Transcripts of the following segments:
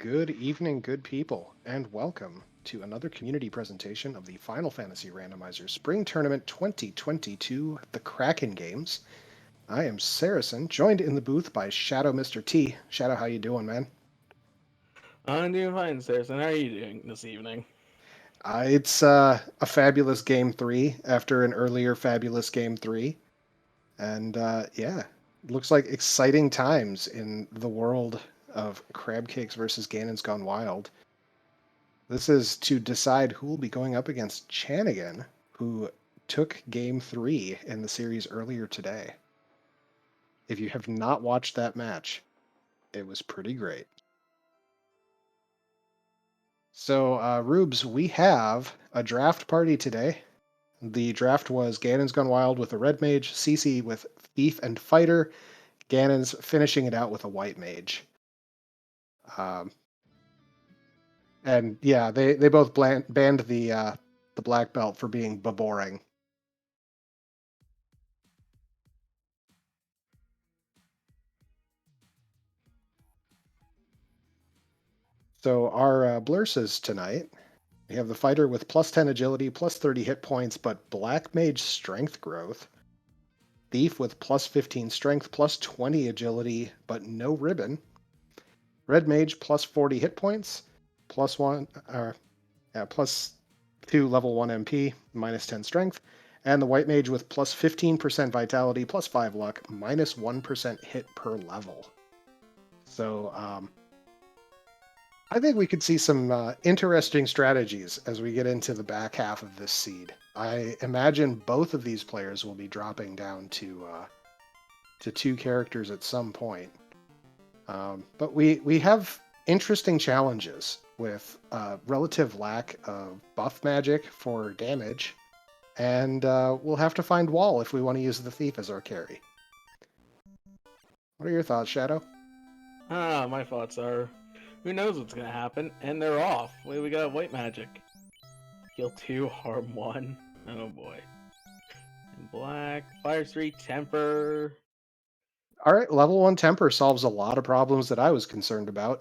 Good evening, good people, and welcome to another community presentation of the Final Fantasy Randomizer Spring Tournament 2022, the Kraken Games. I am Saracen, joined in the booth by Shadow Mr. T. Shadow, how you doing, man? I'm doing fine, Saracen. How are you doing this evening? It's a fabulous Game 3 after an earlier fabulous Game 3. And yeah, looks like exciting times in the world of Crab Cakes versus Ganon's Gone Wild. This is to decide who will be going up against Chanigan, who took game 3 in the series earlier today. If you have not watched that match, it was pretty great. So, Rubes, we have a draft party today. The draft was Ganon's Gone Wild with a red mage, Cece with thief and fighter, Ganon's finishing it out with a white mage. Um, and yeah, they both banned the black belt for being boring. So our blurses tonight, we have the fighter with plus 10 agility, plus 30 hit points, but black mage strength growth. Thief with plus 15 strength, plus 20 agility, but no ribbon. Red mage plus 40 hit points, plus one, plus 2 level 1 MP, minus 10 strength. And the white mage with plus 15% vitality, plus 5 luck, minus 1% hit per level. So, I think we could see some interesting strategies as we get into the back half of this seed. I imagine both of these players will be dropping down to two characters at some point. But we have interesting challenges with relative lack of buff magic for damage, and we'll have to find wall if we want to use the thief as our carry. What are your thoughts, Shadow? My thoughts are, who knows what's gonna happen? And they're off. We got white magic. Heal 2, harm 1. Oh boy. And black, fire 3, temper. All right, level 1 temper solves a lot of problems that I was concerned about.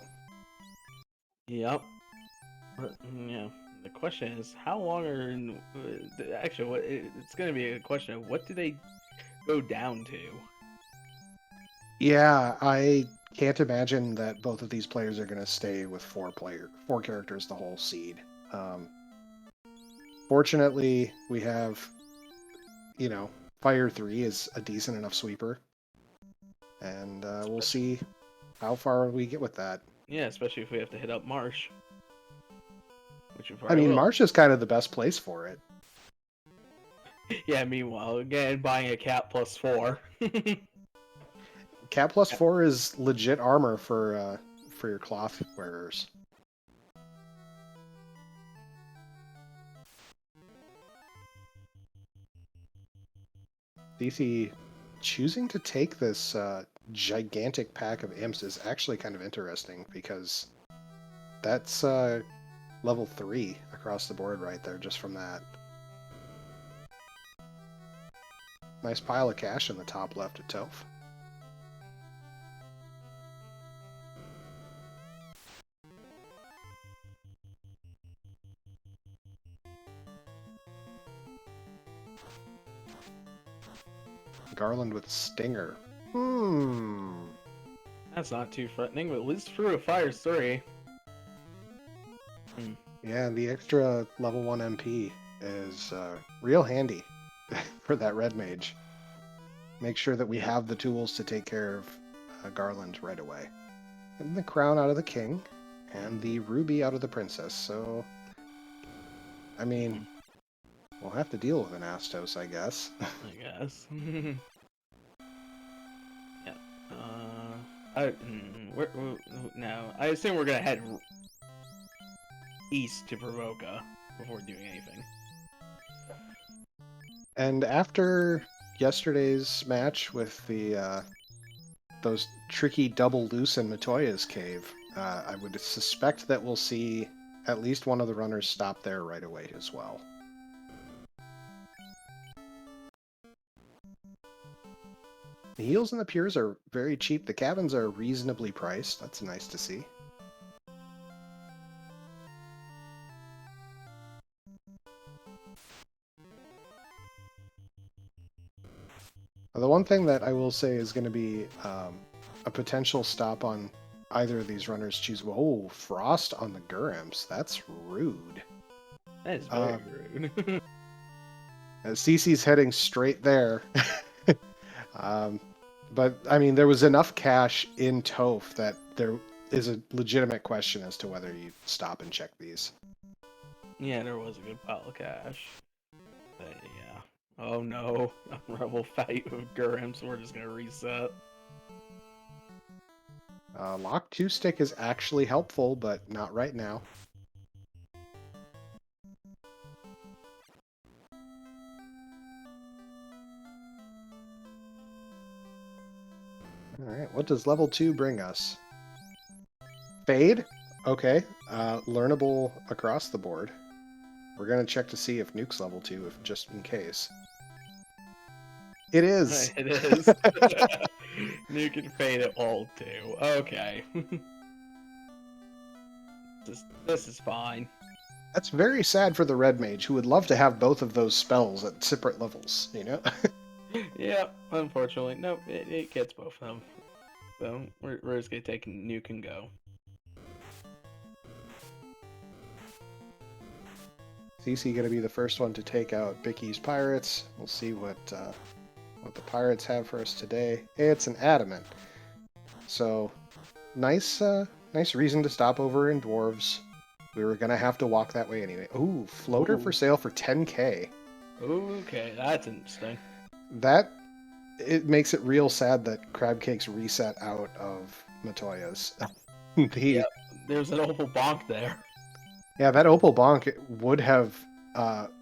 Yep. Yeah. The question is, how long are actually? It's gonna be a question of what do they go down to? Yeah, I can't imagine that both of these players are going to stay with four characters the whole seed. Um, Fortunately, we have, you know, Fire 3 is a decent enough sweeper, and we'll Especially, see how far we get with that. yeah, especially if we have to hit up Marsh, which we I probably mean, will. Marsh is kind of the best place for it. Yeah. Meanwhile, again, buying a cat plus 4. Cat plus 4 is legit armor for your cloth wearers. DC choosing to take this gigantic pack of imps is actually kind of interesting because that's level 3 across the board right there just from that. Nice pile of cash in the top left of Toph. Garland with Stinger. That's not too threatening, but at least through a fire 3. Yeah, the extra level 1 MP is real handy for that red mage. Make sure that we have the tools to take care of Garland right away. And the crown out of the king, and the ruby out of the princess. So, I mean, we'll have to deal with an Astos, I guess. I guess. Yeah. No. I assume we're gonna head east to Provoca before doing anything. And after yesterday's match with the those tricky double loose in Matoya's cave, I would suspect that we'll see at least one of the runners stop there right away as well. The heals and the pures are very cheap. The cabins are reasonably priced. That's nice to see. The one thing that I will say is going to be a potential stop on either of these runners choose. Whoa, Frost on the Gurams. That's rude. That is very rude. CC's heading straight there. But, I mean, there was enough cash in Toph that there is a legitimate question as to whether you stop and check these. Yeah, there was a good pile of cash. But yeah. Oh no. A rebel fight with Gurren, so we're just gonna reset. Lock 2 stick is actually helpful, but not right now. Alright, what does level 2 bring us? Fade? Okay. Learnable across the board. We're going to check to see if Nuke's level 2, if just in case. It is! It is. You can fade it all too. Okay. This is fine. That's very sad for the Red Mage, who would love to have both of those spells at separate levels, you know? Yeah, unfortunately. Nope, it gets both of them. So, we're just gonna take Nuke and go. CC going to be the first one to take out Bicky's Pirates. We'll see what the Pirates have for us today. It's an Adamant. So, nice reason to stop over in Dwarves. We were going to have to walk that way anyway. Ooh, Floater for sale for 10k. Okay, that's interesting. It makes it real sad that Crab Cakes reset out of Matoya's. Yeah, there's an Opal Bonk there. Yeah, that Opal Bonk would have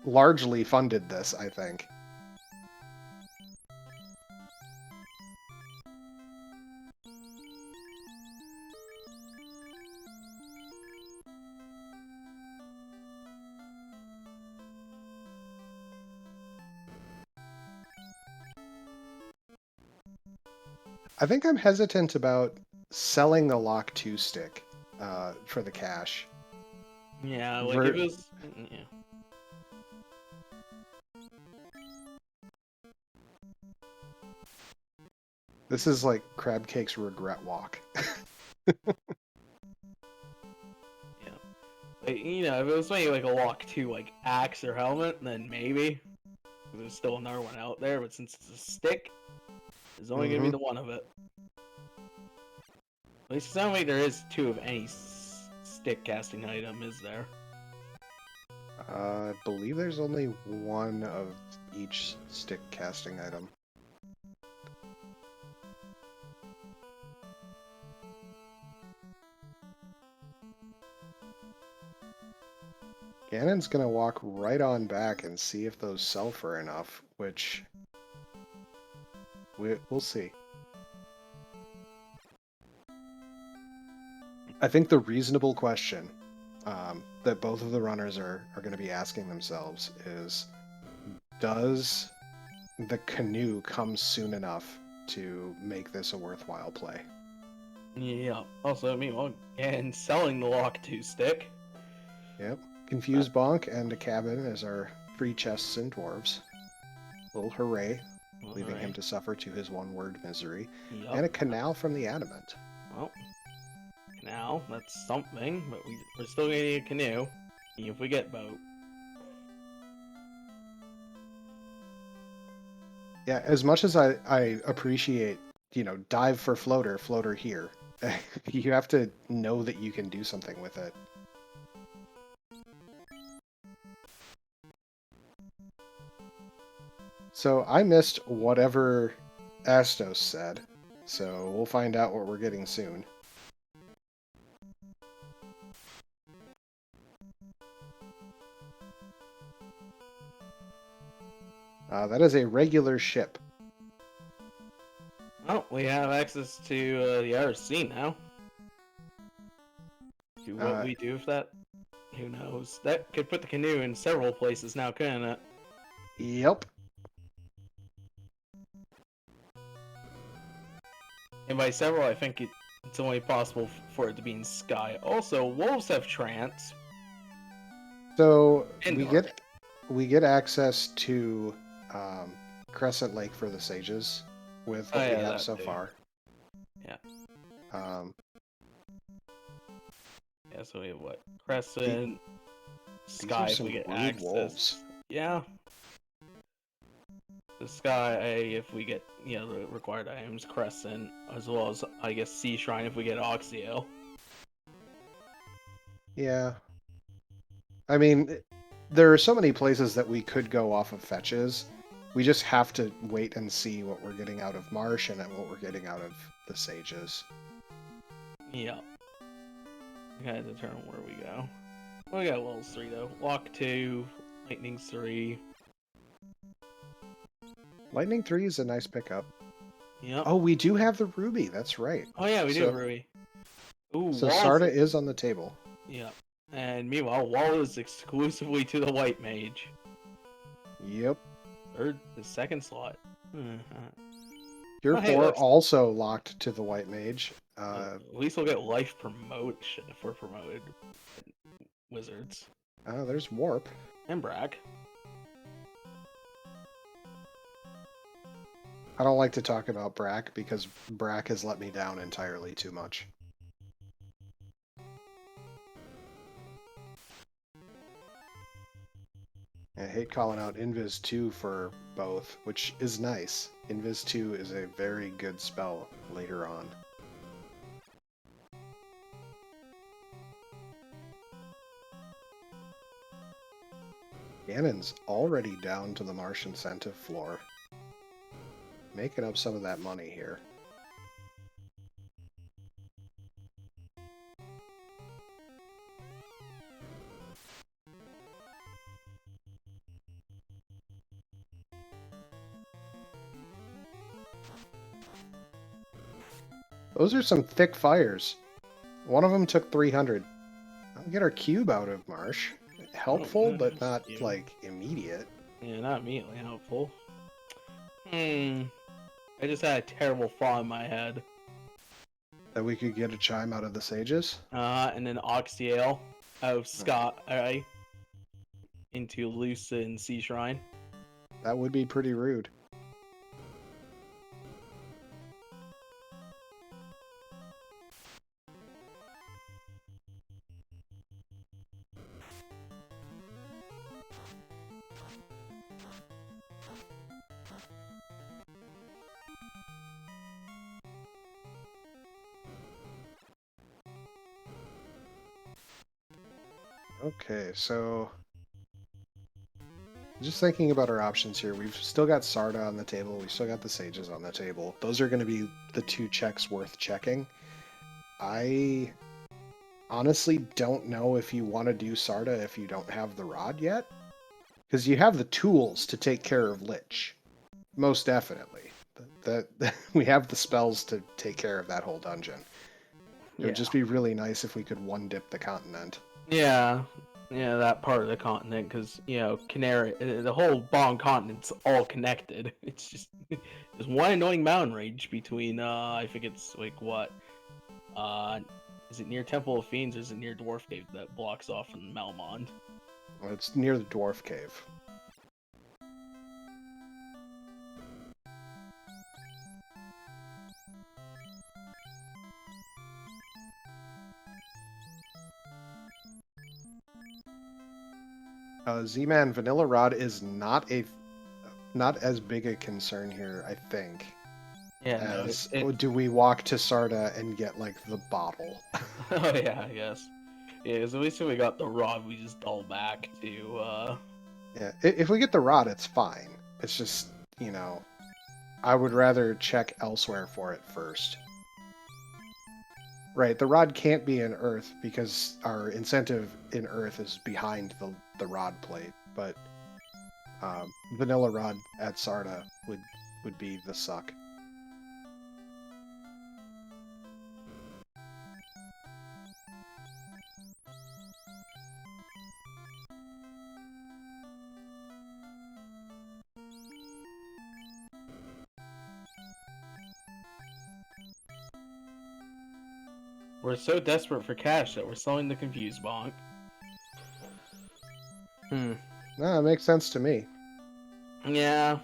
largely funded this, I think. I think I'm hesitant about selling the Lock 2 stick for the cash. Yeah, like it was. Yeah. This is like Crab Cake's regret walk. Yeah. Like, you know, if it was maybe like a Lock 2, like axe or helmet, then maybe. There's still another one out there, but since it's a stick, there's only gonna be the one of it. At least it sounds like there is two of any stick casting item, is there? I believe there's only one of each stick casting item. Ganon's gonna walk right on back and see if those sell for enough, which we'll see. I think the reasonable question that both of the runners are going to be asking themselves is, does the canoe come soon enough to make this a worthwhile play? Yeah. Also, meanwhile, and selling the Lock 2 stick. Yep. Confused Bonk and a cabin as our free chests and dwarves. Little hooray, leaving him to suffer to his one-word misery. Yep. And a canal from the Adamant. Well, canal, that's something, but we're still gonna need a canoe, even if we get boat. Yeah, as much as I appreciate, you know, dive for floater here, you have to know that you can do something with it. So I missed whatever Astos said, so we'll find out what we're getting soon. That is a regular ship. Oh, we have access to the RC now. To what we do with that, who knows? That could put the canoe in several places now, couldn't it? Yep. And by several, I think it's only possible for it to be in Sky. Also, wolves have trance. So we get access to Crescent Lake for the sages, with Oh what we yeah, have that so too. far. Yeah. Yeah, so we have what? Crescent, These are Sky if some we get rude access. wolves. Yeah. The Sky if we get, the required items, Crescent, as well as, I guess, Sea Shrine if we get Oxio. Yeah. I mean, there are so many places that we could go off of fetches. We just have to wait and see what we're getting out of Marsh and what we're getting out of the Sages. Yeah. We gotta determine where we go. Well, we got levels 3 though. Lock 2, Lightning 3. Lightning 3 is a nice pickup. Yep. Oh, we do have the Ruby. That's right. Oh yeah, we do have Rui. Ooh, So Walls. Sarda is on the table. Yep. And meanwhile, Wall is exclusively to the White Mage. Yep. Or the second slot. Your Oh, hey, 4 let's- also locked to the White Mage. At least we'll get life promotion if we're promoted. Wizards. There's Warp. And Brack. I don't like to talk about Brack because Brack has let me down entirely too much. I hate calling out Invis 2 for both, which is nice. Invis 2 is a very good spell later on. Ganon's already down to the Marsh incentive floor. Making up some of that money here. Those are some thick fires. One of them took 300. I'll get our cube out of Marsh. Helpful, but not, like, immediate. Yeah, not immediately helpful. I just had a terrible thought in my head. That we could get a chime out of the Sages? And then Oxyale out of Sky into Lucid and Sea Shrine. That would be pretty rude. Okay, so just thinking about our options here, we've still got Sarda on the table, we've still got the Sages on the table. Those are going to be the 2 checks worth checking. I honestly don't know if you want to do Sarda if you don't have the Rod yet. Because you have the tools to take care of Lich. Most definitely. We have the spells to take care of that whole dungeon. It would just be really nice if we could one-dip the continent. Yeah, that part of the continent, because Canary, the whole Bong continent's all connected. It's just there's one annoying mountain range between I think it's like what, is it near Temple of Fiends or is it near Dwarf Cave that blocks off from Malmond? Well, it's near the Dwarf Cave. Z-Man Vanilla Rod is not as big a concern here, I think. Yeah, Do we walk to Sarda and get like the bottle? Oh yeah, I guess. Yeah, because at least when we got the rod, we just double back to Yeah, if we get the rod, it's fine. It's just, I would rather check elsewhere for it first. Right, the rod can't be in Earth because our incentive in Earth is behind the rod plate, but Vanilla Rod at Sarda would be the suck. We're so desperate for cash that we're selling the Confused Bonk. No, it makes sense to me. Yeah.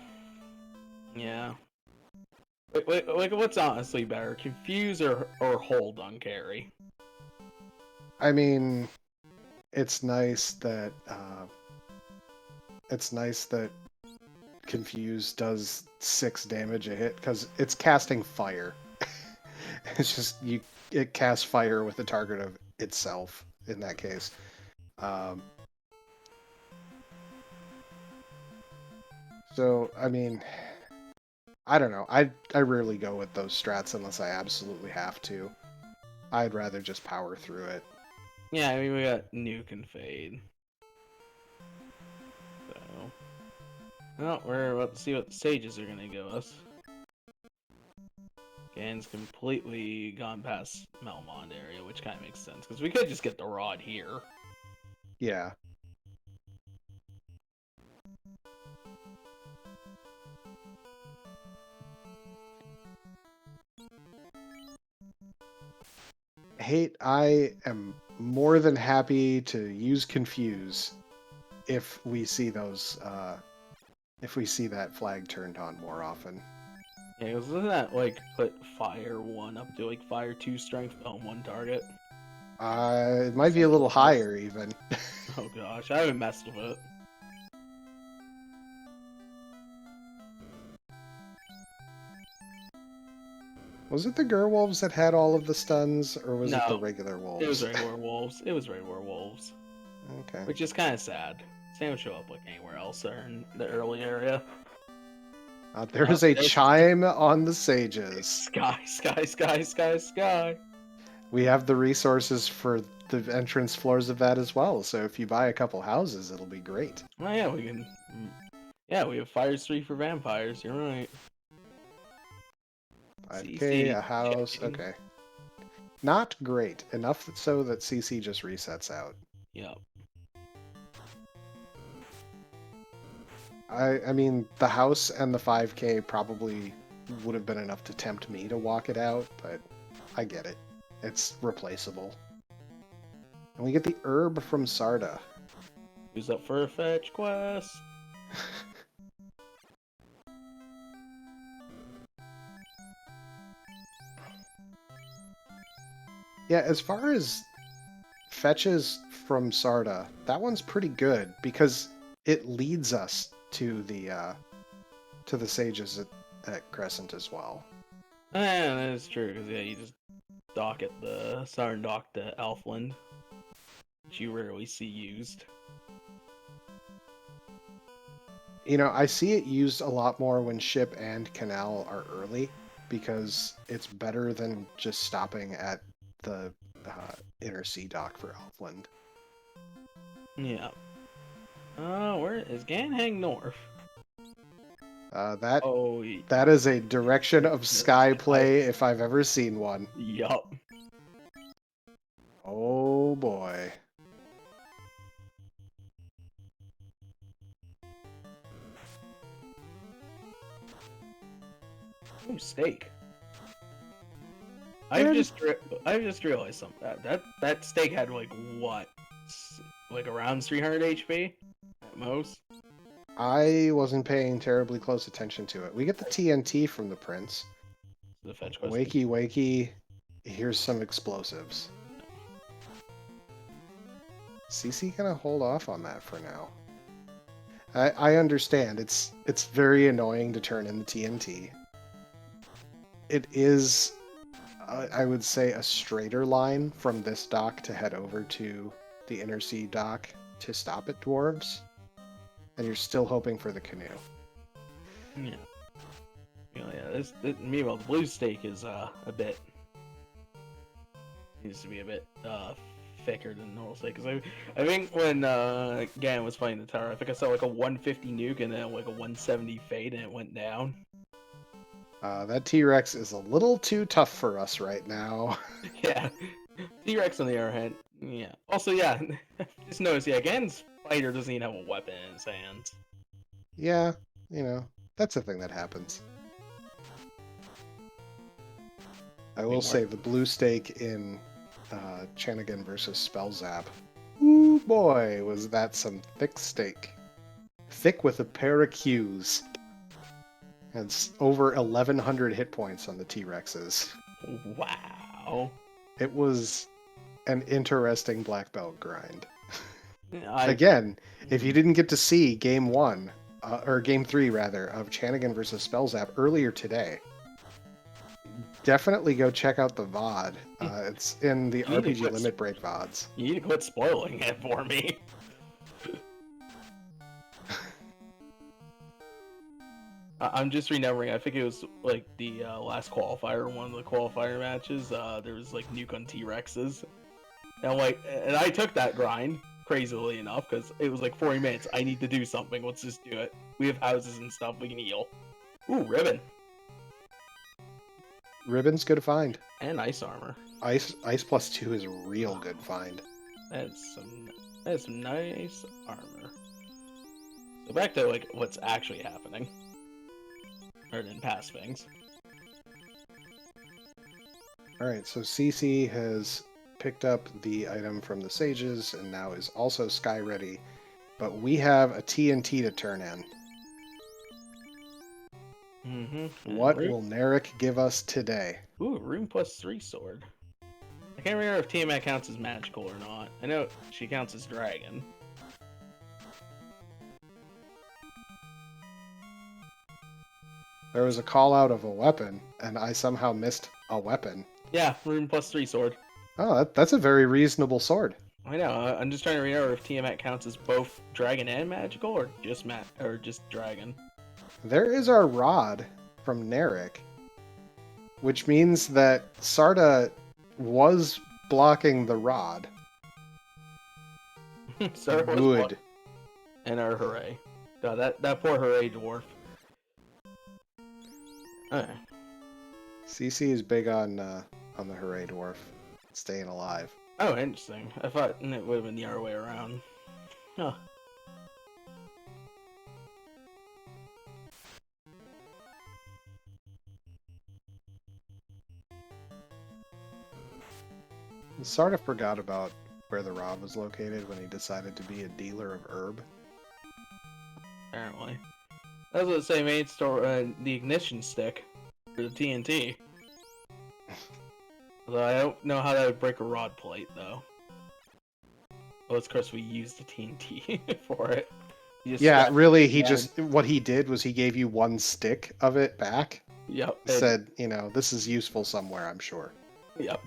Like, what's honestly better, confuse or hold on carry? I mean, it's nice that Confuse does 6 damage a hit because it's casting fire. It's just it casts fire with the target of itself in that case. So I mean, I don't know. I rarely go with those strats unless I absolutely have to. I'd rather just power through it. Yeah, I mean we got nuke and fade. So, well, we're about to see what the sages are gonna give us. Gan's completely gone past Melmond area, which kind of makes sense because we could just get the rod here. Yeah. I am more than happy to use Confuse if we see those if we see that flag turned on more often. Yeah, because doesn't that like put fire 1 up to like fire 2 strength on one target? It might be a little higher even. Oh gosh, I haven't messed with it. Was it the Gerwolves that had all of the stuns, or was it the No, regular wolves? it was regular wolves. It was regular wolves. Okay. Which is kind of sad. They don't show up like anywhere else or in the early area. There is a chime on the sages. Sky, sky, sky, sky, sky. We have the resources for the entrance floors of that as well, so if you buy a couple houses, it'll be great. Oh yeah, we can. Yeah, we have Fires 3 for vampires. You're right. 5k, a CC house, checking. okay. Not great. Enough so that CC just resets out. Yep. I mean, the house and the 5k probably would have been enough to tempt me to walk it out, but I get it. It's replaceable. And we get the herb from Sarda. Who's up for a fetch quest? Yeah, as far as fetches from Sarda, that one's pretty good because it leads us to the sages at Crescent as well. Yeah, that is true. Because yeah, you just dock at the Southern Dock to Elfland, which you rarely see used. You know, I see it used a lot more when ship and canal are early because it's better than just stopping at the inner sea dock for Elfland. Yeah. Where is Ganhang North? That is a direction of sky play if I've ever seen one. Yup. Oh boy. Ooh, steak. I've just realized something. That steak had like what, like around 300 HP at most. I wasn't paying terribly close attention to it. We get the TNT from the prince. The fetch quest. Wakey, wakey. Here's some explosives. CC gonna hold off on that for now. I understand. It's very annoying to turn in the TNT. It is, I would say, a straighter line from this dock to head over to the inner sea dock to stop at Dwarves. And you're still hoping for the canoe. Yeah. Meanwhile, the blue steak is a bit needs to be a bit thicker than normal steak. Because I think when Gan was fighting the tower, I think I saw like a 150 nuke and then like a 170 fade, and it went down. That T-Rex is a little too tough for us right now. Yeah. T-Rex on the other hand, yeah. Also, yeah, just notice, yeah, Gan's fighter doesn't even have a weapon in his hands. Yeah, you know, that's a thing that happens. I will say the blue stake in Chanigan versus Spellzap. Ooh boy, was that some thick steak. Thick with a pair of Qs. It's over 1,100 hit points on the T-Rexes. Wow. It was an interesting black belt grind. I Again, if you didn't get to see game 1, or game 3 rather, of Chanigan versus Spellzap earlier today, definitely go check out the VOD. It's in the You need to RPG quit Limit Break VODs. You need to quit spoiling it for me. I'm just remembering. I think it was like the last qualifier, one of the qualifier matches. There was like nuke on T-Rexes, and I'm like, and I took that grind crazily enough because it was like 40 minutes. I need to do something. Let's just do it. We have houses and stuff. We can heal. Ooh, ribbon Ribbon's good to find. and ice armor. Ice +2 is a real good find. That's some nice armor. So back to like what's actually happening, or than past things. Alright, so CC has picked up the item from the Sages and now is also Sky ready. But we have a TNT to turn in. What will Narek give us today? Ooh, room +3 sword. I can't remember if Tiamat counts as magical or not. I know she counts as dragon. There was a call out of a weapon, and I somehow missed a weapon. Yeah, room +3 sword. Oh, that's a very reasonable sword. I know. I'm just trying to remember if Tiamat counts as both dragon and magical, or just dragon. There is our rod from Narek, which means that Sarda was blocking the rod. Good. And our hooray. God, that poor hooray dwarf. Okay. CC is big on the hooray dwarf, staying alive. Oh, interesting. I thought it would have been the other way around. Huh. Sarda forgot about where the rod was located when he decided to be a dealer of herb. Apparently. I was gonna say main store the ignition stick for the TNT. Although I don't know how that would break a rod plate though. Well, it's because we used the TNT for it. Yeah, really, what he did was he gave you one stick of it back. Yep. Said, this is useful somewhere, I'm sure. Yep.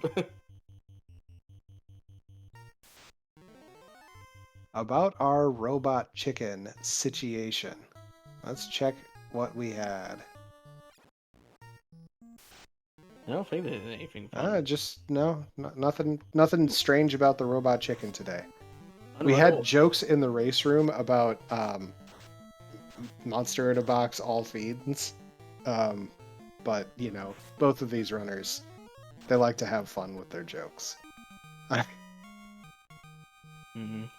About our robot chicken situation. Let's check what we had. I don't think they did anything fun. Nothing strange about the robot chicken today. We had jokes in the race room about monster in a box all feeds. But, both of these runners, they like to have fun with their jokes.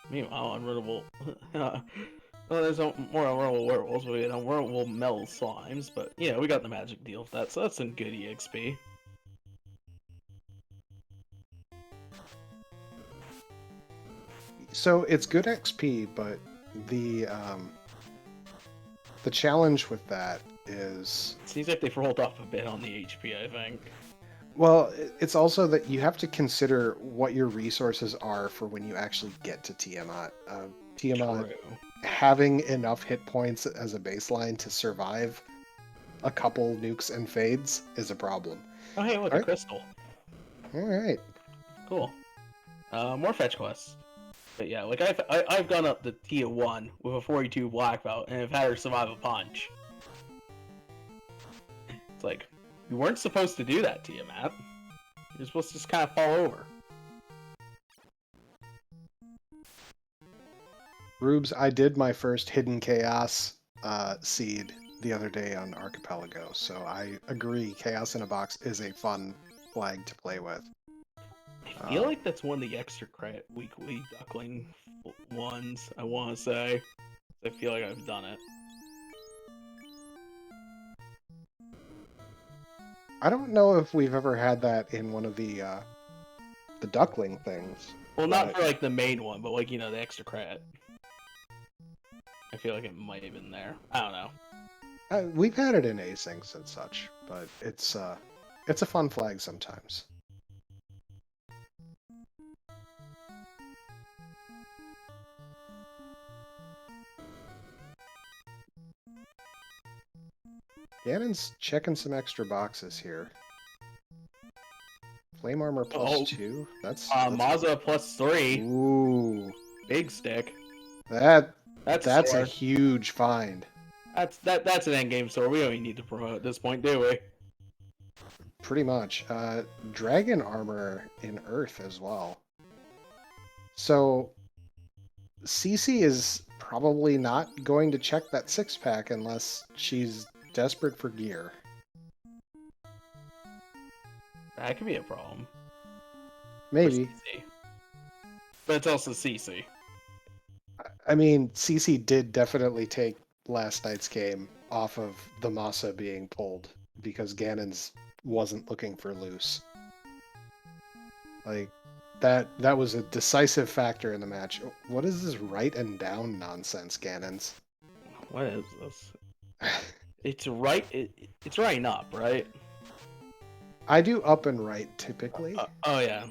Meanwhile, unrunnable. Well, there's more unrunnable werewolves, but we had unrunnable mel slimes. But yeah, we got the magic deal with that, so that's some good EXP. So it's good XP, but the challenge with that is... It seems like they've rolled off a bit on the HP, I think. Well, it's also that you have to consider what your resources are for when you actually get to Tiamat. Tiamat True. having enough hit points as a baseline to survive a couple nukes and fades is a problem. Oh hey, look, a crystal. Alright. Cool. More fetch quests. But yeah, like I've gone up to tier 1 with a 42 black belt and have had her survive a punch. It's like, you weren't supposed to do that, Tiamat. You're supposed to just kind of fall over. Rubes, I did my first Hidden Chaos seed the other day on Archipelago, so I agree, Chaos in a Box is a fun flag to play with. I feel like that's one of the extra credit weekly duckling ones, I want to say. I feel like I've done it. I don't know if we've ever had that in one of the duckling things. Well, not for like the main one, but like, the extra credit. I feel like it might have been there. I don't know. We've had it in asyncs and such, but it's a fun flag sometimes. Ganon's checking some extra boxes here. Flame armor plus 2. That's Mazza plus 3. Ooh, Big stick. that's a sword. huge find. That's an endgame sword. We don't even need to promote at this point, do we? Pretty much. Dragon armor in Earth as well. So Cece is probably not going to check that 6-pack unless she's desperate for gear. That could be a problem. Maybe. CC. But it's also CC. I mean, Cece did definitely take last night's game off of the Masa being pulled because Ganon's wasn't looking for loose. Like, that was a decisive factor in the match. What is this right and down nonsense, Ganon's? What is this? It's right. It's right and up, right? I do up and right typically. Oh yeah,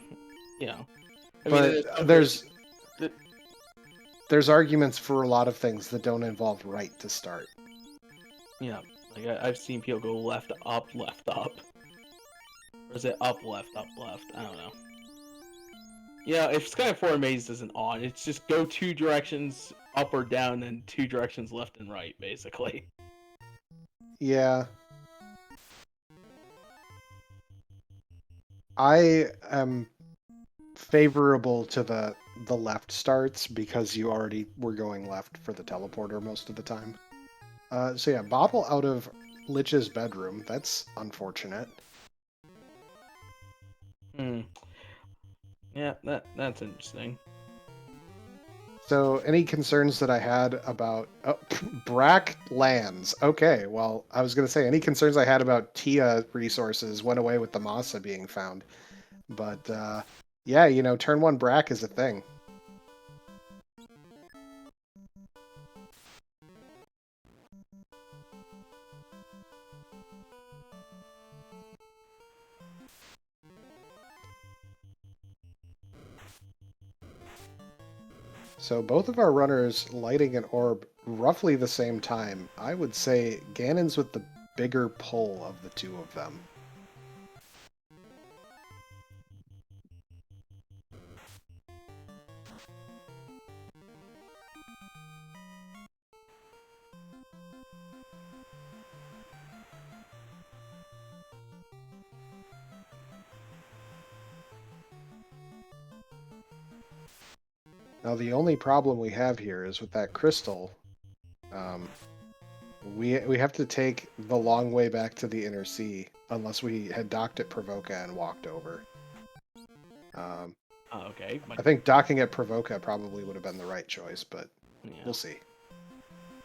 I but there's arguments for a lot of things that don't involve right to start. Yeah, like I've seen people go left, up, left, up. Or is it up, left, up, left? I don't know. Yeah, if Sky 4 Maze isn't on, it's just go 2 directions up or down, and 2 directions left and right, basically. Yeah. I am favorable to the left starts because you already were going left for the teleporter most of the time. So yeah, bottle out of Lich's bedroom. That's unfortunate. Yeah, that's interesting. So any concerns that I had about Brack lands? Okay, well I was gonna say any concerns I had about Tia resources went away with the Masa being found, but yeah, turn 1 Brack is a thing. So both of our runners lighting an orb roughly the same time. I would say Ganon's with the bigger pull of the two of them. Now the only problem we have here is with that crystal. We have to take the long way back to the inner sea unless we had docked at Provoca and walked over. Okay. I think docking at Provoca probably would have been the right choice, but Yeah. we'll see.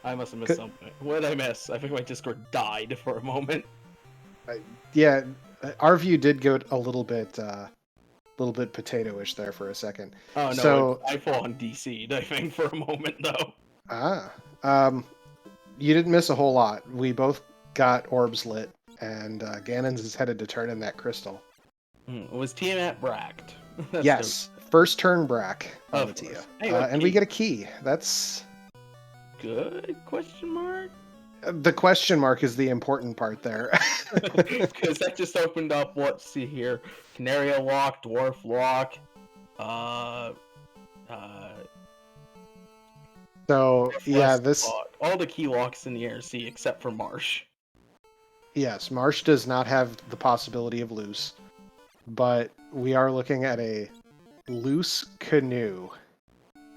I must have missed something. What did I miss? I think my Discord died for a moment. Yeah, our view did go a little bit potato-ish there for a second. Oh no, so, I fall on DC'd, I think, for a moment though. You didn't miss a whole lot. We both got orbs lit, and Ganon's is headed to turn in that crystal. Was Tiamat bracked? Yes, first turn Brack on the Tia. Hey, and we get a key. That's good? Question mark? The question mark is the important part there. Because that just opened up, let's see here, Canaria lock, Dwarf lock, so yeah, this lock. All the key locks in the RC except for Marsh. Yes, Marsh does not have the possibility of loose, but we are looking at a loose canoe.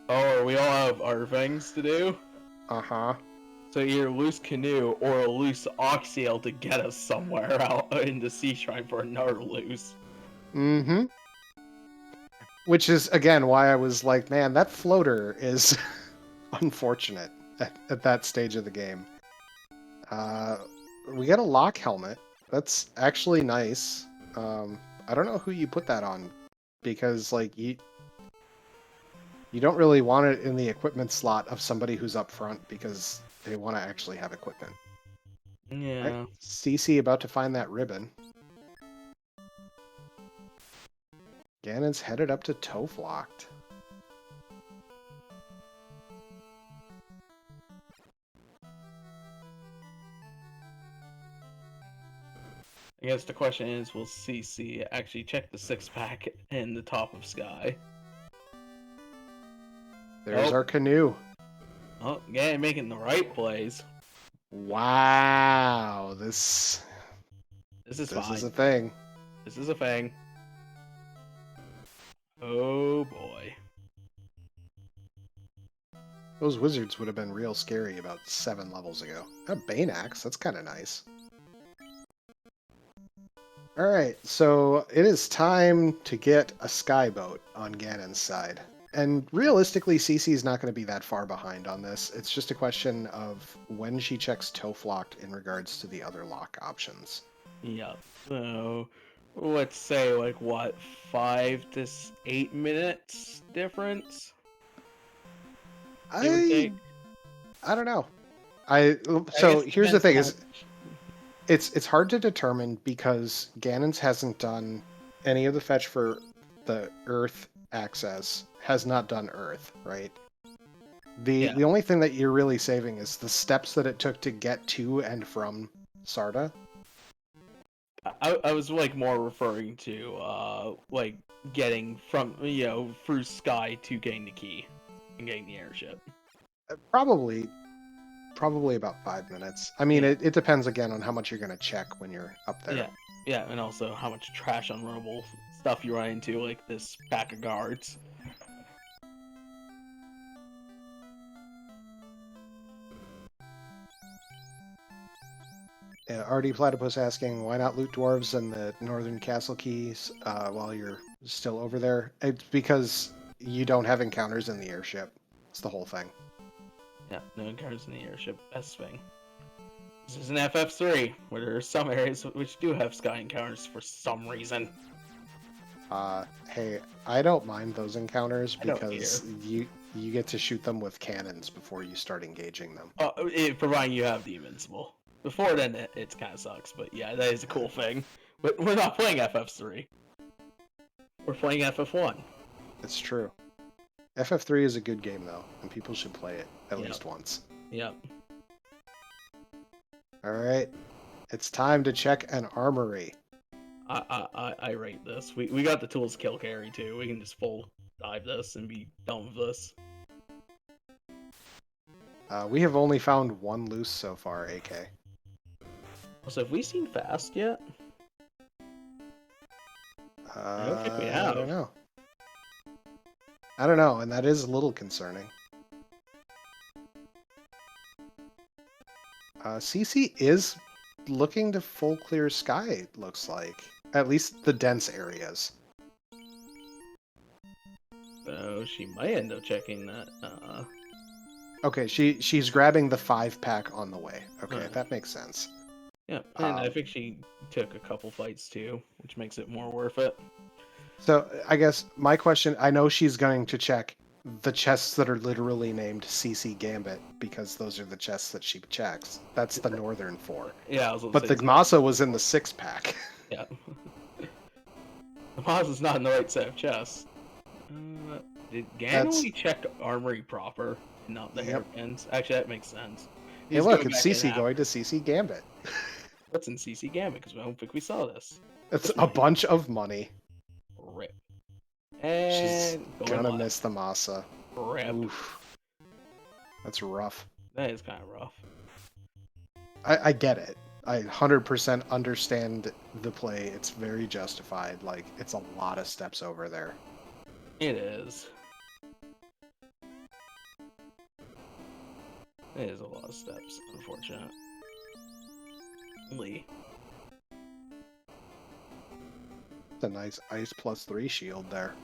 Oh, we all have our things to do? Uh-huh. So either loose canoe or a loose oxyel to get us somewhere out in the sea shrine for another loose. Mm-hmm. Which is, again, why I was like, man, that floater is unfortunate at that stage of the game. We got a lock helmet. That's actually nice. I don't know who you put that on, because, like, you don't really want it in the equipment slot of somebody who's up front, because they want to actually have equipment. All right, Yeah. CC about to find that ribbon. Ganon's headed up to Toflocked. I guess the question is, will CC actually check the 6-pack in the top of Sky? There's our canoe. Oh, yeah, making the right plays. Wow, this This is is fine. a thing. This is a thing. Oh boy. Those wizards would have been real scary about 7 levels ago. A Bane Axe, that's kind of nice. Alright, so it is time to get a skyboat on Ganon's side. And realistically, Cece's not going to be that far behind on this. It's just a question of when she checks Toflocked in regards to the other lock options. Yep. So, let's say, like, what, 5 to 8 minutes difference? Give or take? I don't know. I So guess it here's the depends thing: how is it's hard to determine because Ganon's hasn't done any of the fetch for the Earth access. Has not done Earth, right? Yeah. The only thing that you're really saving is the steps that it took to get to and from Sarda. I was, like, more referring to, like, getting from, through Sky to getting the key and getting the airship. Probably about 5 minutes. I mean, Yeah. it depends again on how much you're going to check when you're up there. Yeah. Yeah, and also how much trash unrunnable stuff you run into, like this pack of guards. RD Platypus asking, why not loot dwarves and the northern castle keys while you're still over there? It's because you don't have encounters in the airship. It's the whole thing. Yeah, no encounters in the airship. Best thing. This is an FF3, where there are some areas which do have sky encounters for some reason. Hey, I don't mind those encounters I don't because you get to shoot them with cannons before you start engaging them. Providing you have the invincible. Before then, it kind of sucks, but yeah, that is a cool thing. But we're not playing FF3. We're playing FF1. It's true. FF3 is a good game though, and people should play it at Yep. least once. Yep. All right, it's time to check an armory. I rate this. We got the tools to kill carry too. We can just full dive this and be done with this. We have only found one loose so far, AK. Also, have we seen fast yet? I don't think we have. I don't know. I don't know, and that is a little concerning. CC is looking to full clear sky, it looks like. At least the dense areas. So she might end up checking that. Okay, she's grabbing the 5-pack on the way. Okay, Right. that makes sense. Yeah, and I think she took a couple fights too, which makes it more worth it. So I guess my question, I know she's going to check the chests that are literally named CC Gambit because those are the chests that she checks. That's the northern 4. Yeah, I was But the Gmasa was in the 6-pack. Yeah. The Maz is not in the right set of chests. Did Ganon check Armory proper, not the hairpins? Actually, that makes sense. Hey, look, it's CC going to CC Gambit. What's in CC Gambit? Because I don't think we saw this. It's a bunch of money. Rip. And she's gonna miss the Masa. Rip. Oof. That's rough. That is kind of rough. I get it. I 100% understand the play. It's very justified. Like, it's a lot of steps over there. It is. It is a lot of steps, unfortunately. It's a nice ice +3 shield there.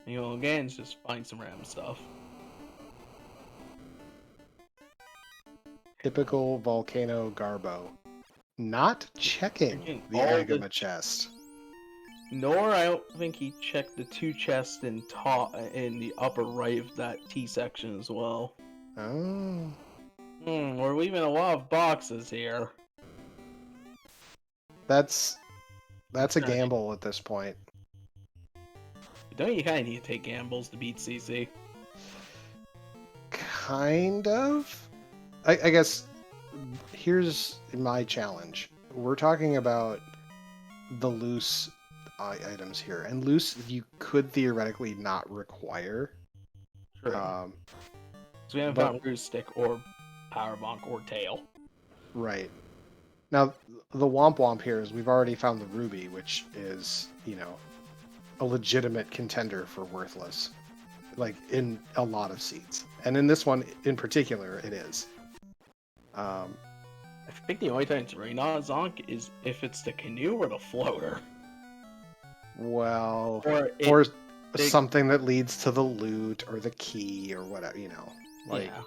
You know, again, it's just find some random stuff. Typical Volcano Garbo. Not checking the Agama chest. Nor I don't think he checked the 2 chests in the upper right of that T section as well. Oh. We're leaving a lot of boxes here. That's a Kinda- gamble at this point. Don't you kind of need to take gambles to beat CC? Kind of. I guess here's my challenge. We're talking about the loose items here, and loose you could theoretically not require. True. Um, So we haven't but found Root Stick or Power Bonk or Tail. right now, the womp womp here is we've already found the ruby, which is a legitimate contender for worthless, like in a lot of seeds, and in this one in particular, it is. I think the only time it's really not a Zonk is if it's the canoe or the floater. Well, Or or something that leads to the loot or the key or whatever, like. Yeah.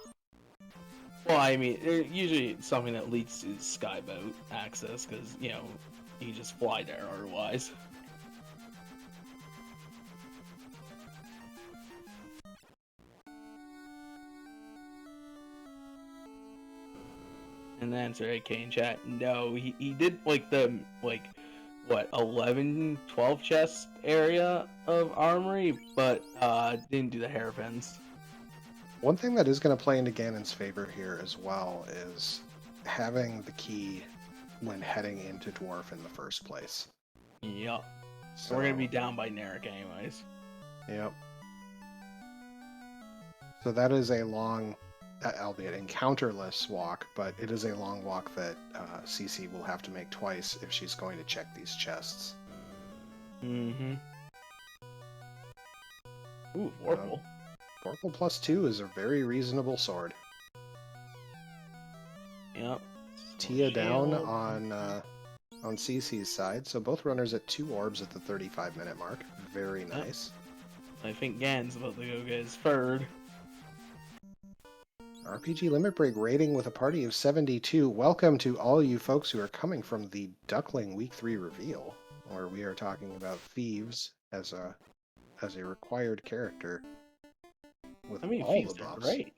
Well, I mean, usually it's something that leads to skyboat access, because, you just fly there otherwise. And then answer AK in chat, no, he did, what, 11, 12 chest area of armory, but didn't do the hairpins. One thing that is going to play into Ganon's favor here as well is having the key when heading into Dwarf in the first place. Yup. So We're gonna be down by Narek anyways. Yep. So that is a long, albeit encounterless walk, but it is a long walk that CC will have to make twice if she's going to check these chests. Mm-hmm. Ooh, Vorpal. Vorpal +2 is a very reasonable sword. Yep. Tia down on CC's side, so both runners at 2 orbs at the 35-minute mark. Very nice. I think Gan's about to go get his third. RPG Limit Break rating with a party of 72. Welcome to all you folks who are coming from the Duckling Week 3 reveal, where we are talking about Thieves as a required character with all Thieves the are buffs. great.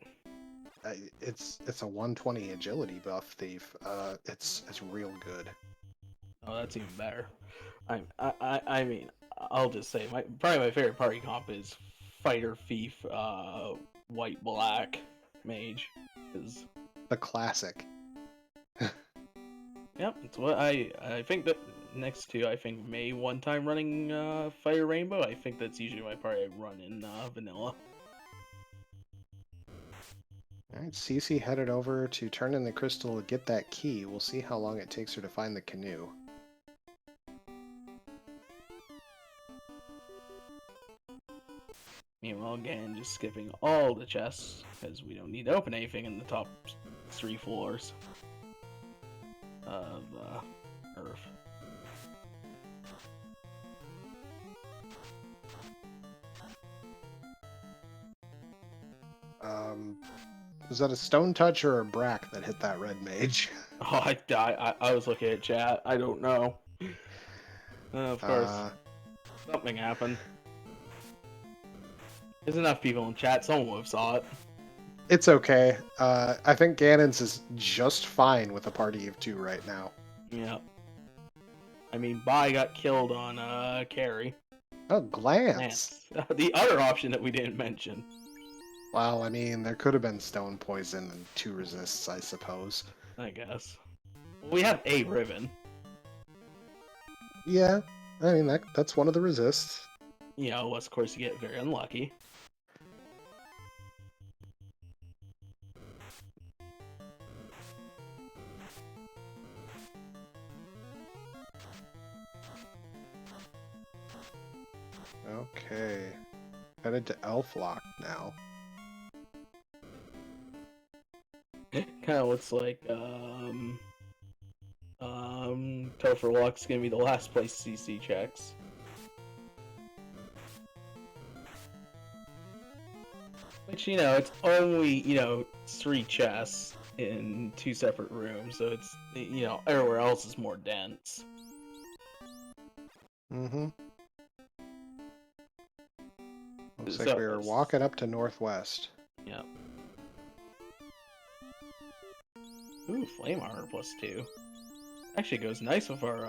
It's a 120 agility buff thief. It's real good. Oh, that's even better. I mean, I'll just say probably my favorite party comp is Fighter Thief, White Black Mage, is The classic. yep. It's what I think that next to May one time running Fire Rainbow. I think that's usually my party I run in vanilla. Alright, Cece headed over to turn in the crystal to get that key. We'll see how long it takes her to find the canoe. Meanwhile, again, just skipping all the chests, because we don't need to open anything in the top 3 floors of Earth. Was that a stone touch or a brack that hit that red mage? Oh, I was looking at chat. I don't know. Of course, something happened. There's enough people in chat. Someone would have saw it. It's okay. I think Ganon's is just fine with a party of 2 right now. Yeah. I mean, Bai got killed on Carrie. Oh, Glance. The other option that we didn't mention. Well, I mean, there could have been stone poison and 2 resists, I suppose. I guess. Well, we have a Riven. Yeah, I mean, that's one of the resists. Unless, of course, you get very unlucky. Okay. Headed to Elflock now. Kind of looks like Topher Luck's gonna be the last place CC checks. Which, it's only, 3 chests in 2 separate rooms, so it's, everywhere else is more dense. Mm-hmm. Looks like So, we're walking up to northwest. yeah. Ooh, flame armor +2. Actually goes nice with our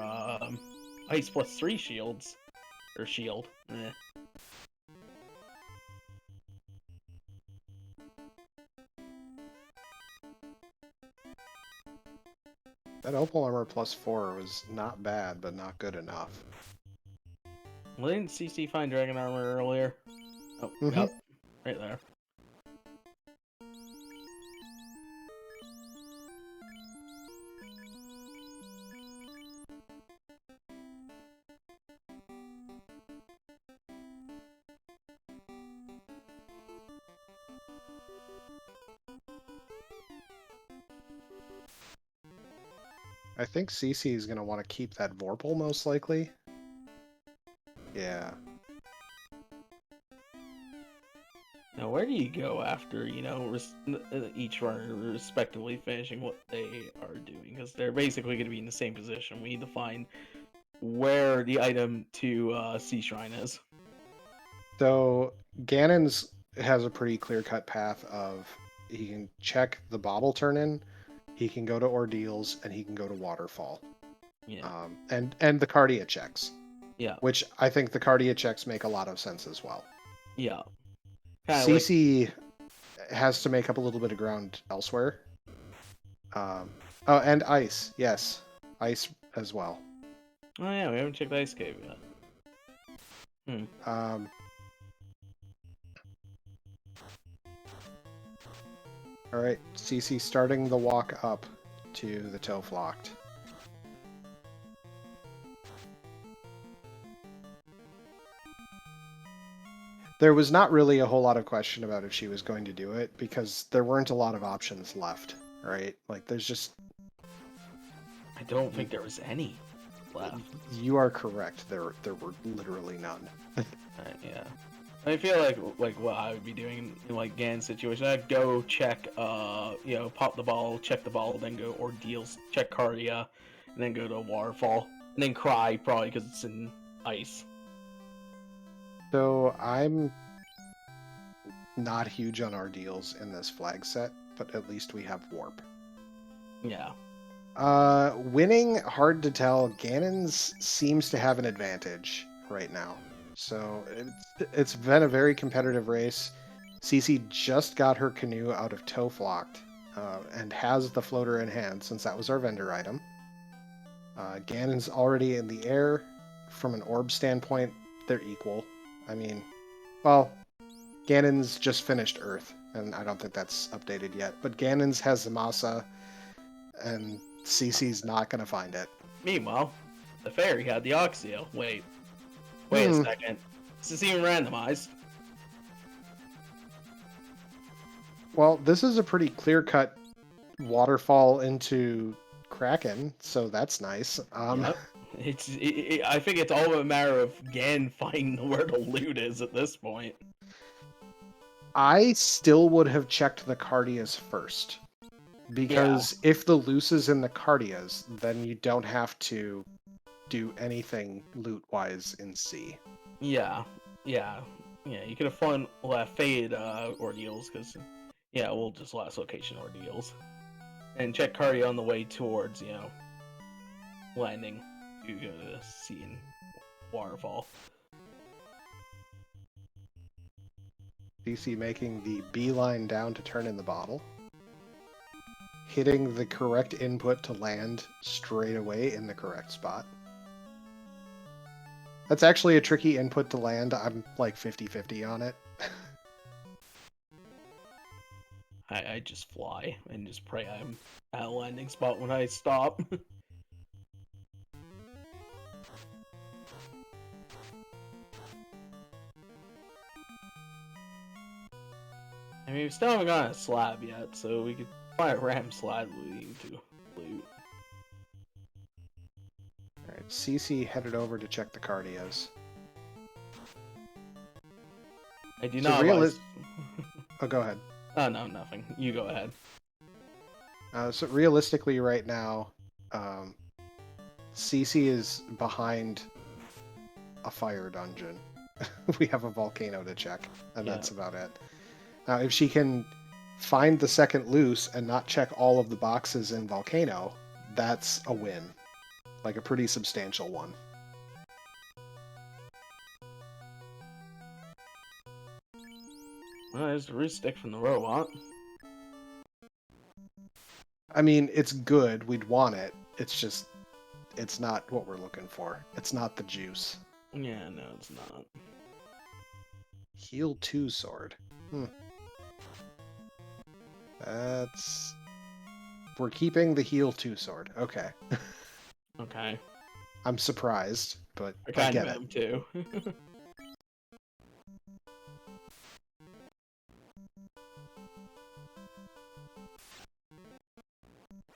ice +3 shields. Or shield. Eh. That opal armor +4 was not bad, but not good enough. Well, didn't CC find dragon armor earlier? Oh, Mm-hmm. yep. Right there. I think CC is going to want to keep that Vorpal most likely. Yeah. Now, where do you go after, each runner respectively finishing what they are doing? Because they're basically going to be in the same position. We need to find where the item to Sea Shrine is. So Ganon's has a pretty clear-cut path of he can check the bauble turn-in, he can go to Ordeals, and he can go to Waterfall. Yeah. And the Cardia checks. Yeah. Which I think the Cardia checks make a lot of sense as well. Yeah. Kind of CC has to make up a little bit of ground elsewhere. Oh, and Ice. Yes. Ice as well. Oh yeah, we haven't checked Ice Cave yet. Alright, CC starting the walk up to the toe flocked. There was not really a whole lot of question about if she was going to do it, because there weren't a lot of options left, right? Like, there's just... I don't think there was any left. You are correct. There were literally none. Yeah. I feel like what I would be doing in like Gan's situation, I'd go check, pop the ball, check the ball, then go Ordeals, check Cardia, and then go to Waterfall, and then cry probably because it's in ice. So I'm not huge on our deals in this flag set, but at least we have Warp. Yeah. Winning, hard to tell. Ganon's seems to have an advantage right now. So it's been a very competitive race. CC just got her canoe out of toe flocked and has the floater in hand since that was our vendor item. Ganon's already in the air. From an orb standpoint, they're equal. I mean, well, Ganon's just finished Earth, and I don't think that's updated yet. But Ganon's has Zamasa, and CC's not going to find it. Meanwhile, the fairy had the Oxio. Wait a second. This is even randomized. Well, this is a pretty clear-cut waterfall into Kraken, so that's nice. Yep. I think it's all a matter of Gan finding where the loot is at this point. I still would have checked the Cardias first. Because if the loose is in the Cardias, then you don't have to do anything loot-wise in C. Yeah. You could have fun Fade Ordeals, because, we'll just last location Ordeals. And check Cardia on the way towards, landing. You go to C and Waterfall. DC making the beeline down to turn in the bottle. Hitting the correct input to land straight away in the correct spot. That's actually a tricky input to land. I'm like 50-50 on it. I just fly and just pray I'm at a landing spot when I stop. I mean, we still haven't gotten a slab yet, so we could find a ram slab leading to loot. Alright, CC headed over to check the Cardias. I do So not. Oh, go ahead. Oh, no, nothing. You go ahead. So realistically, right now, CC is behind a fire dungeon, we have a volcano to check, and Yeah. that's about it. Now, if she can find the second loose and not check all of the boxes in volcano, that's a win. Like a pretty substantial one. Well, there's a re-stick from the robot. I mean, it's good. We'd want it. It's just, it's not what we're looking for. It's not the juice. Yeah, no, it's not. Heal 2 sword. That's... We're keeping the heal 2 sword. Okay. Okay. I'm surprised, but I I kind get of it. am too.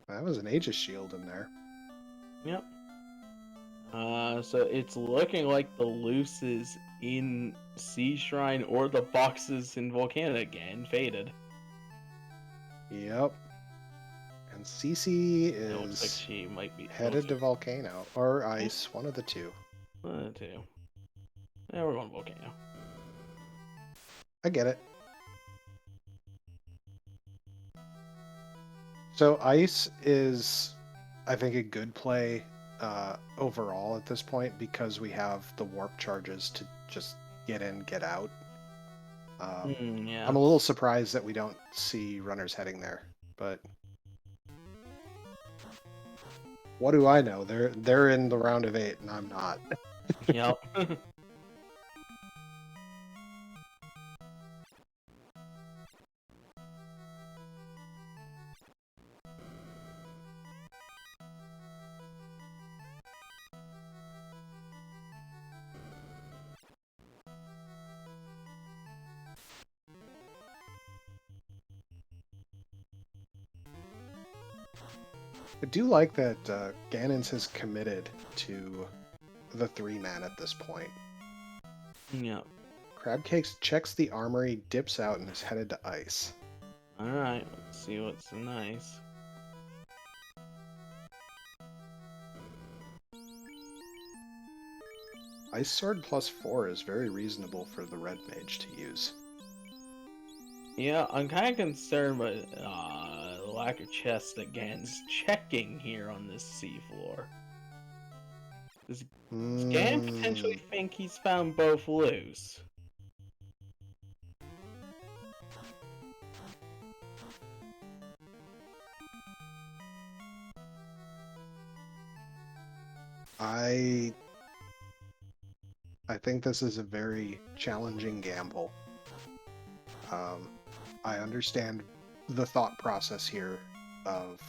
That was an Aegis shield in there. Yep. So it's looking like the looses in Sea Shrine or the boxes in Volcano again faded. Yep. And Cece It looks like is she might be headed to Volcano. Or Ice, one of the two. too. Yeah, we're going Volcano. I get it. So Ice is, I think, a good play overall at this point because we have the warp charges to just get in, get out. Yeah. I'm a little surprised that we don't see runners heading there, but what do I know? They're in the round of 8 and I'm not. Yep. I do like that Ganons has committed to the 3-man at this point. Yep. Crabcakes checks the armory, dips out, and is headed to Ice. Alright, let's see what's nice. Ice Sword +4 is very reasonable for the red mage to use. Yeah, I'm kind of concerned by the lack of chest that Gan's checking here on this seafloor. Does Gan potentially think he's found both loose? I think this is a very challenging gamble. I understand the thought process here of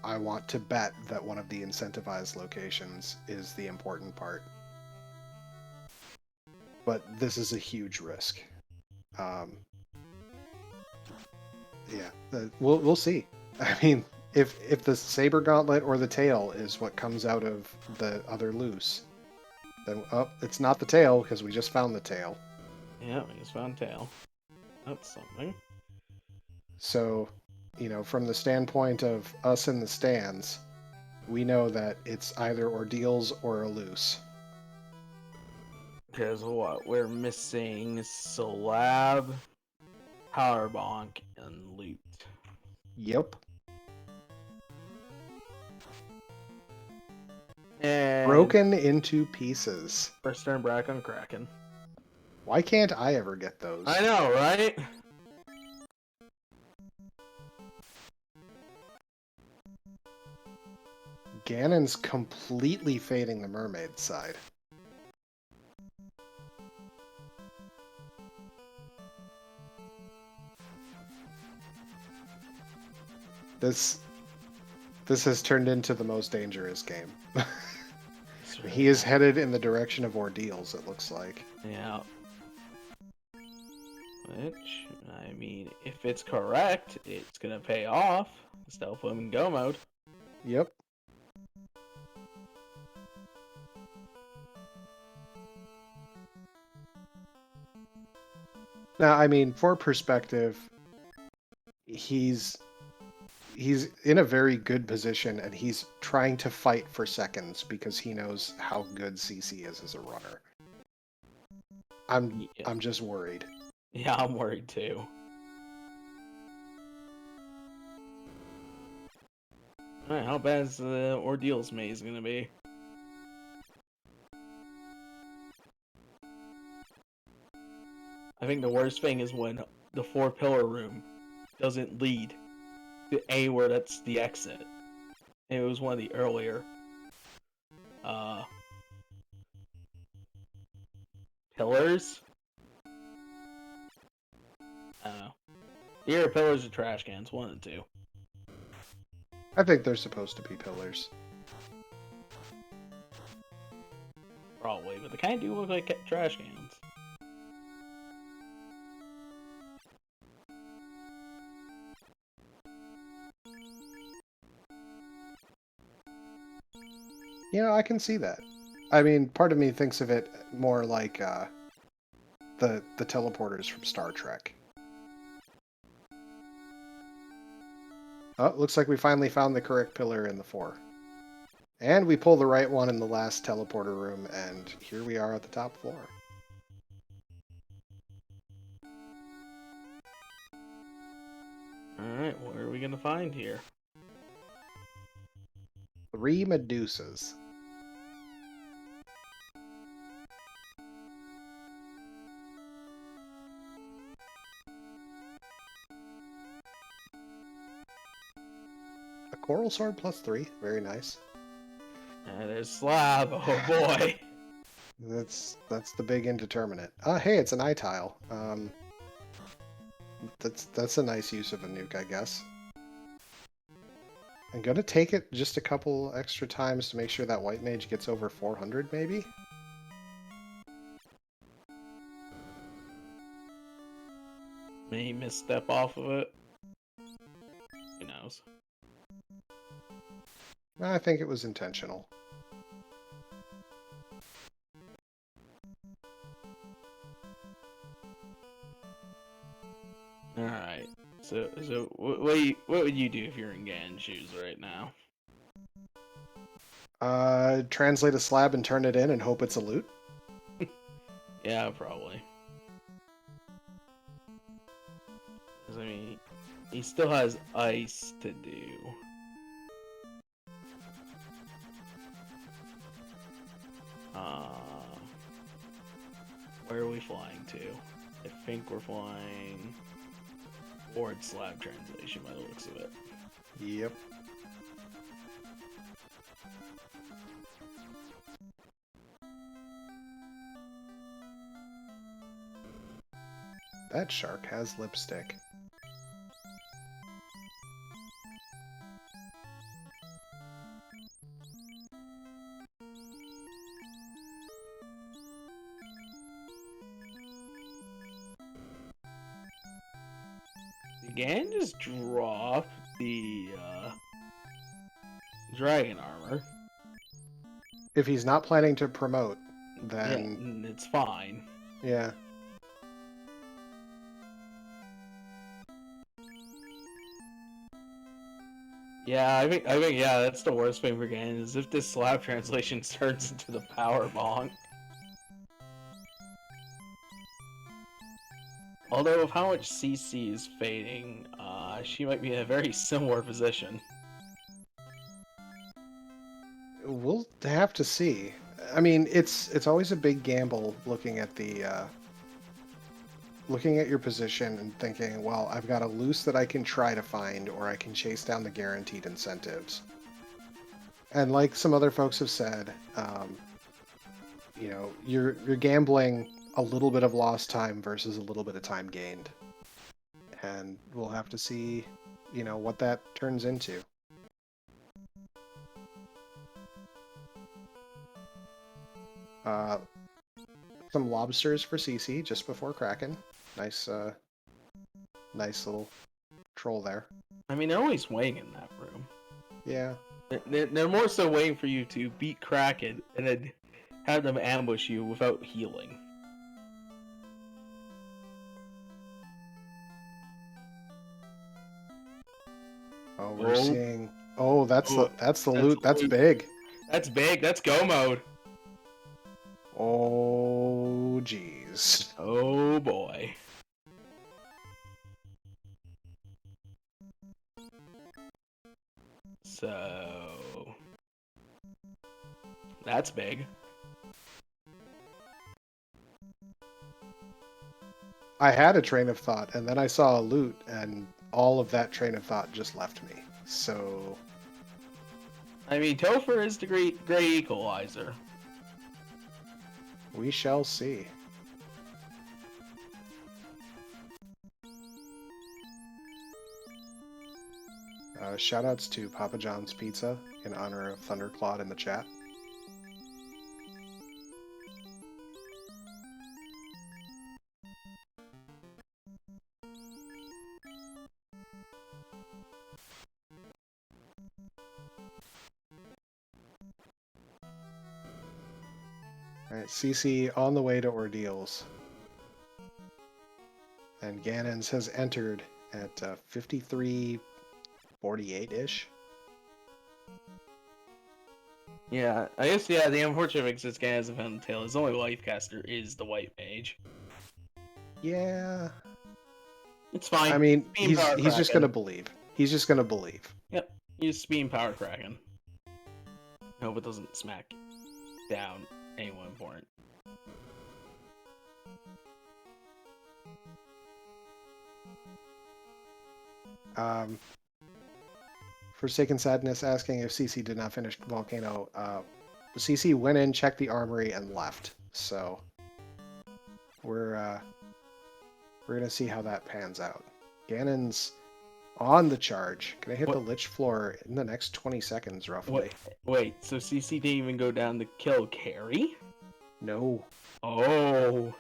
I want to bet that one of the incentivized locations is the important part. But this is a huge risk. We'll see. I mean, if the saber gauntlet or the tail is what comes out of the other loose, then it's not the tail because we just found the tail. Yeah, we just found tail. That's something. So, from the standpoint of us in the stands, we know that it's either ordeals or a loose. Because what? We're missing Slab, Power Bonk, and Loot. Yep. And Broken into pieces. first turn back on Kraken. Why can't I ever get those? I know, right? Ganon's completely fading the mermaid side. This has turned into the most dangerous game. He is headed in the direction of ordeals, it looks like. Yeah. Which, I mean, if it's correct, it's gonna pay off. Stealth Woman Go mode. Yep. Now, I mean, for perspective, he's in a very good position, and he's trying to fight for seconds because he knows how good CC is as a runner. I'm just worried. Yeah, I'm worried too. Alright, how bad is the Ordeals maze gonna be? I think the worst thing is when the 4-pillar room doesn't lead to anywhere that's the exit. And it was one of the earlier pillars. I don't know. Either pillars or trash cans, one of the two. I think they're supposed to be pillars. Probably, but they kind of do look like trash cans. You know, I can see that. I mean, part of me thinks of it more like the teleporters from Star Trek. Oh, looks like we finally found the correct pillar in the 4. And we pull the right one in the last teleporter room, and here we are at the top floor. Alright, what are we gonna find here? 3 Medusas. A coral sword plus 3, very nice. And there's Slab, oh boy. That's the big indeterminate. Hey, it's an eye tile. That's a nice use of a nuke, I guess. I'm gonna take it just a couple extra times to make sure that white mage gets over 400, maybe? May misstep off of it. Who knows? I think it was intentional. Alright. So what would you do if you're in Ganon's shoes right now? Translate a slab and turn it in and hope it's a loot? Yeah, probably. 'Cause, I mean, he still has ice to do. Where are we flying to? I think we're flying towards slab translation by the looks of it. Yep. That shark has lipstick. Again, just drop the dragon armor. If he's not planning to promote, then Yeah, it's fine. yeah. Yeah, I think yeah, that's the worst thing for Ganon is if this slab translation turns into the power bonk. Although of how much CC is fading, she might be in a very similar position. We'll have to see. I mean, it's always a big gamble looking at the looking at your position and thinking, well, I've got a loose that I can try to find, or I can chase down the guaranteed incentives. And like some other folks have said, you know, you're gambling a little bit of lost time versus a little bit of time gained, and we'll have to see, you know, what that turns into. Some lobsters for CC just before Kraken. Nice, nice little troll there. I mean, they're always waiting in that room. Yeah. They're more so waiting for you to beat Kraken and then have them ambush you without healing. Oh, we're seeing. Oh, that's the loot. That's loot. big. That's big. That's go mode. Oh, jeez. Oh boy. So that's big. I had a train of thought, and then I saw a loot, and all of that train of thought just left me. So I mean, Topher is the great equalizer. we shall see. Shoutouts to Papa John's Pizza in honor of Thunderclawed in the chat. Alright, CC on the way to Ordeals. And Ganons has entered at 53:48-ish. Yeah, I guess, yeah, the unfortunate thing is Gaz of Fountain Tail, his only life caster is the White Mage. Yeah. It's fine. I mean, Beam power he's just Kraken. gonna believe. He's just gonna believe. Yep, use Beam Power Kraken. Hope it doesn't smack down anyone important. Forsaken Sadness asking if CC did not finish Volcano. CC went in, checked the armory, and left. So we're gonna see how that pans out. Ganon's on the charge. Gonna hit the Lich floor in the next 20 seconds, roughly. Wait, so CC didn't even go down to kill Carrie? No. Oh.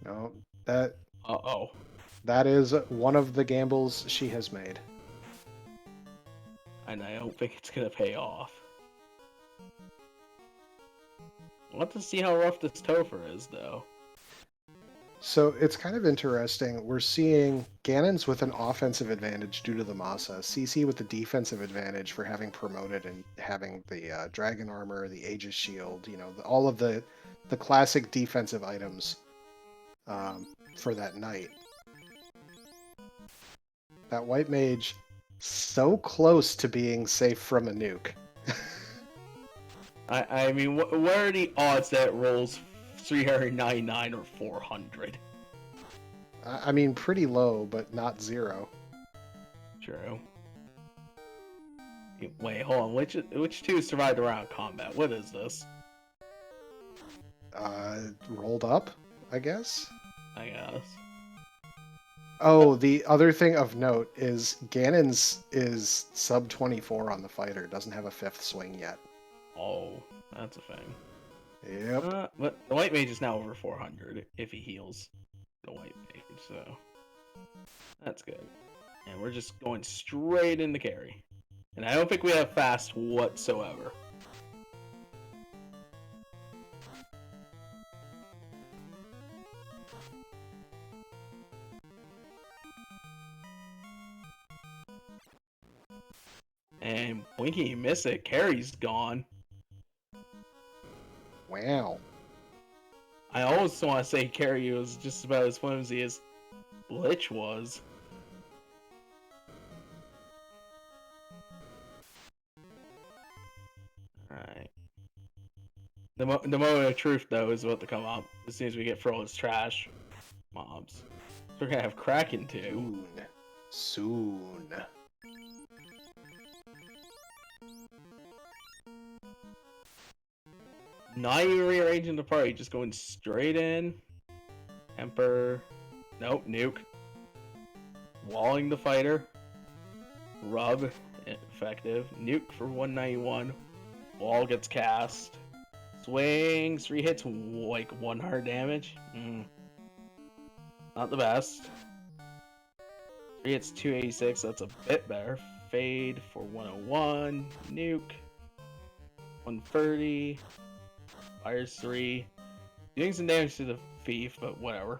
No. That Uh-oh. that is one of the gambles she has made. And I don't think it's gonna pay off. I want to see how rough this Topher is, though. So it's kind of interesting. We're seeing Ganon's with an offensive advantage due to the Masa, CC with the defensive advantage for having promoted and having the Dragon Armor, the Aegis Shield, you know, all of the classic defensive items for that knight. That White Mage, so close to being safe from a nuke. I mean, what are the odds that it rolls 399 or 400? I mean, pretty low, but not zero. True. Wait, hold on. Which two survived around combat? What is this? Rolled up, I guess? I guess. Oh, the other thing of note is Ganon's is sub 24 on the fighter. Doesn't have a fifth swing yet. Oh, that's a thing. Yep. But the White Mage is now over 400 if he heals the White Mage, so that's good. And we're just going straight into carry. And I don't think we have fast whatsoever. And blinking, you miss it. Carry's gone. Wow. I always want to say Carry was just about as flimsy as Lich was. Alright. The moment of truth, though, is about to come up as soon as we get Fro's trash mobs. So we're gonna have Kraken too. Soon. Not even rearranging the party, just going straight in. Emperor. Nope, nuke. Walling the fighter. Rub. Effective. Nuke for 191. Wall gets cast. Swings. 3 hits, like 100 damage. Not the best. 3 hits, 286. That's a bit better. Fade for 101. Nuke. 130. Fires 3. Doing some damage to the thief, but whatever.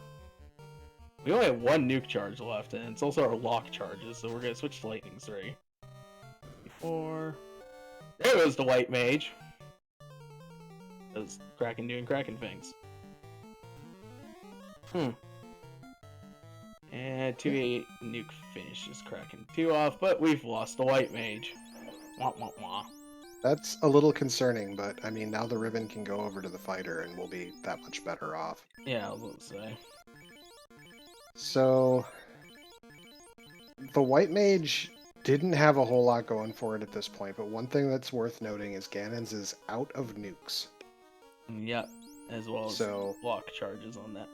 We only have 1 nuke charge left, and it's also our lock charges, so we're gonna switch to lightning 3. 4. There goes the White Mage. Because Kraken doing Kraken things. And 2-8 nuke finishes Kraken 2 off, but we've lost the white mage. Wah, wah, wah. That's a little concerning, but I mean, now the ribbon can go over to the fighter and we'll be that much better off. Yeah, I was going to say. So, the white mage didn't have a whole lot going for it at this point, but one thing that's worth noting is Ganon's is out of nukes. Yep, as well as So, lock charges on that.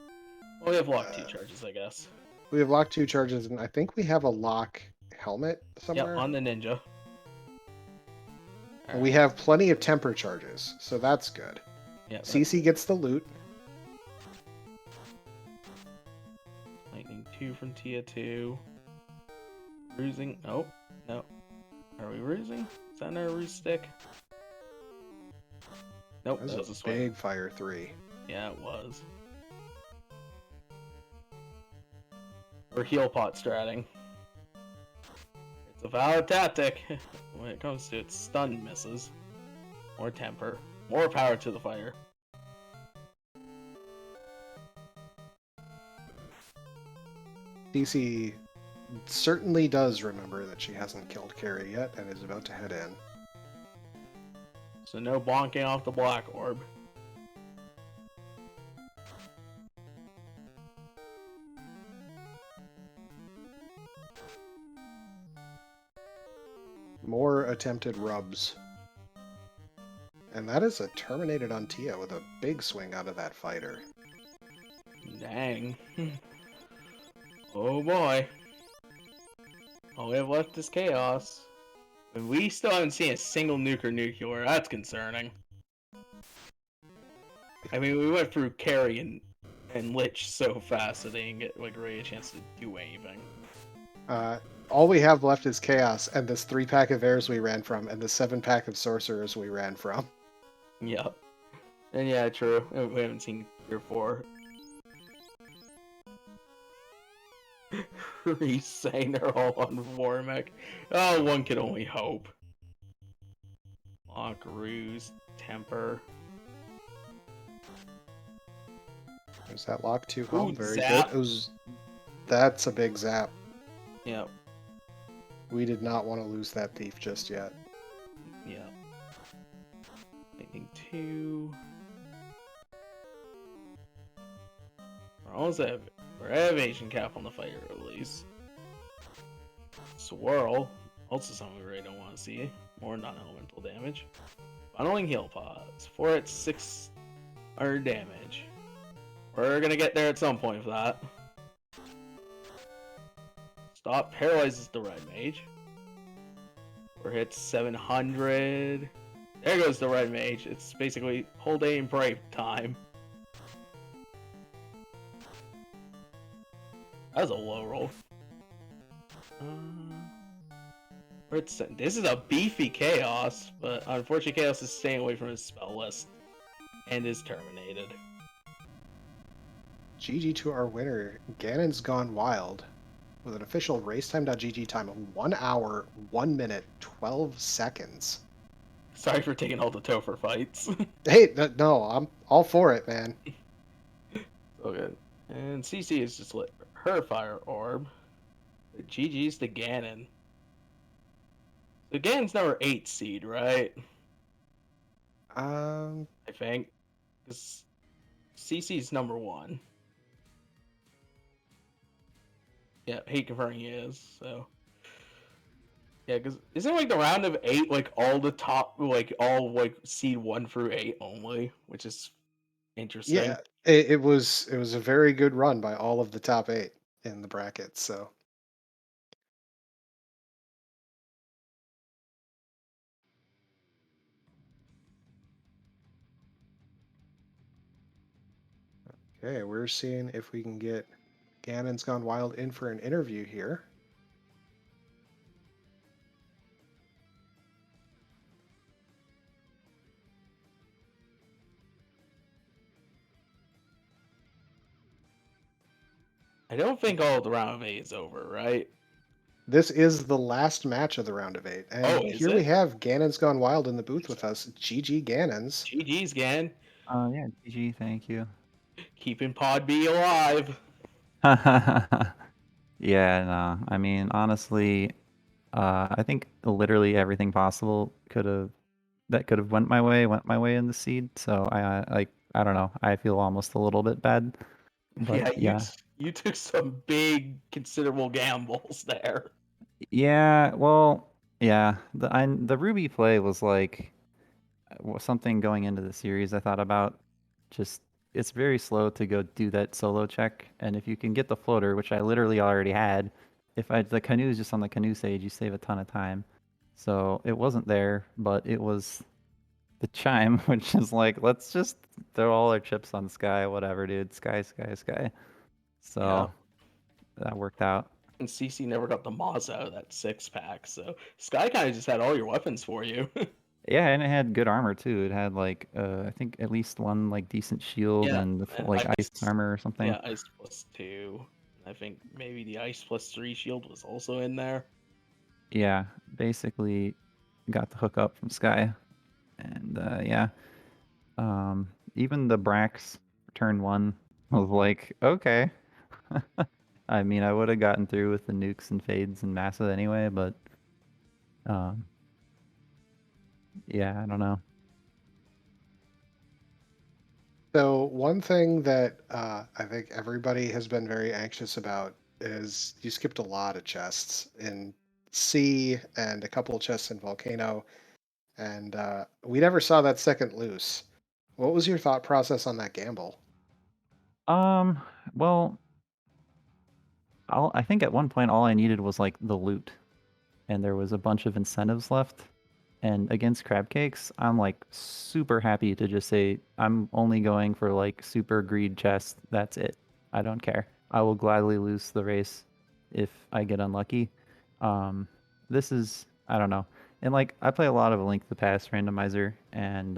Well, we have lock 2 charges, I guess. we have lock 2 charges, and I think we have a lock helmet somewhere. Yep, on the ninja. And we have plenty of temper charges, so that's good. Yep. CC gets the loot. Lightning 2 from Tia 2. Bruising. Oh, no. Are we bruising? Is that our ruse stick? Nope, That was a swing. big fire 3. Yeah, it was. We're heal pot stratting. It's a valid tactic when it comes to its stun misses. More temper. More power to the fighter. CC certainly does remember that she hasn't killed Carrie yet and is about to head in. So no bonking off the black orb. More attempted rubs. And that is a terminated on Tia with a big swing out of that fighter. Dang. Oh boy. All we have left is chaos. And we still haven't seen a single nuke or nuclear. That's concerning. I mean, we went through Carrie and Lich so fast that they didn't get like really a chance to do anything. All we have left is chaos and this 3-pack of airs we ran from and the 7-pack of sorcerers we ran from. Yep. And yeah, true. We haven't seen Tier 4. He's saying they're all on Warmech. Oh, one can only hope. Lock, ruse, temper. There's that lock 2 Ooh, home. Very zap. good. That's a big zap. Yep. We did not want to lose that thief just yet. Yep. Lightning 2. We're at evasion cap on the fighter at least. Swirl. Also something we really don't want to see. More non-elemental damage. Funneling heal pods. 4 at 600 damage. We're gonna get there at some point for that. Stop paralyzes the red mage. 4 hits 700. There goes the red mage. It's basically whole day and pray time. That was a low roll. This is a beefy Chaos, but unfortunately Chaos is staying away from his spell list and is terminated. GG to our winner, Ganon's Gone Wild, with an official racetime.gg time of 1 hour, 1 minute, 12 seconds. Sorry for taking all the Topher fights. Hey, no, I'm all for it, man. So good. And CC is just lit her fire orb. GG's to Ganon. So Ganon's number 8 seed, right? I think. Because CC's number 1. Yeah, hate confirming he is, so. Yeah, because isn't like the round of 8 like all the top, like all like seed 1 through 8 only, which is interesting. Yeah, it was a very good run by all of the top 8 in the brackets, so. Okay, we're seeing if we can get Ganon's Gone Wild in for an interview here. I don't think all of the round of 8 is over, right? This is the last match of the round of 8. And Oh, is here we it? have Ganon's Gone Wild in the booth with us. GG Ganon's. GG's, Gan. Yeah, GG, thank you. Keeping Pod B alive. Yeah, no. I mean, honestly, I think literally everything possible could have went my way in the seed. So I don't know. I feel almost a little bit bad, but Yeah, yeah. you took some big, considerable gambles there. Yeah, well, yeah. The Ruby play was like something going into the series I thought about. Just it's very slow to go do that solo check, and if you can get the floater, which I literally already had, if I the canoe is just on the canoe stage, you save a ton of time. So it wasn't there, but it was the chime, which is like, let's just throw all our chips on Sky, whatever, dude. Sky, Sky, Sky. Yeah. So that worked out. And CC never got the Moz out of that 6-pack, so Sky kind of just had all your weapons for you. Yeah, and it had good armor too. It had like I think at least one like decent shield Yeah, and the and like ice ice. armor or something. Yeah, ice +2. I think maybe the ice +3 shield was also in there. Yeah, basically got the hook up from Sky, and yeah, even the Brax for turn one was like okay. I mean, I would have gotten through with the nukes and fades and Massa anyway, but um, yeah, I don't know. So one thing that I think everybody has been very anxious about is you skipped a lot of chests in C and a couple of chests in Volcano, and we never saw that second loose. What was your thought process on that gamble? Um, well, I think at one point all I needed was like the loot, and there was a bunch of incentives left. And against crab cakes, I'm like super happy to just say I'm only going for like super greed chest. That's it. I don't care. I will gladly lose the race if I get unlucky. Um, this is I don't know. And like I play a lot of Link to the Past randomizer, and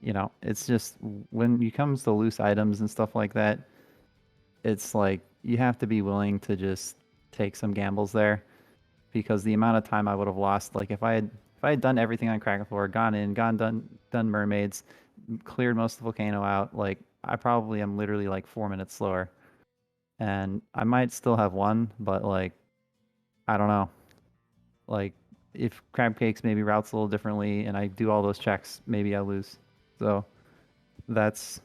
you know it's just when it comes to loose items and stuff like that, it's like you have to be willing to just take some gambles there because the amount of time I would have lost, like if I had done everything on Krakenflora, gone in, done mermaids, cleared most of the volcano out, like I probably am literally like 4 minutes slower, and I might still have won, but like I don't know, like if crab cakes maybe routes a little differently and I do all those checks, maybe I lose. So that's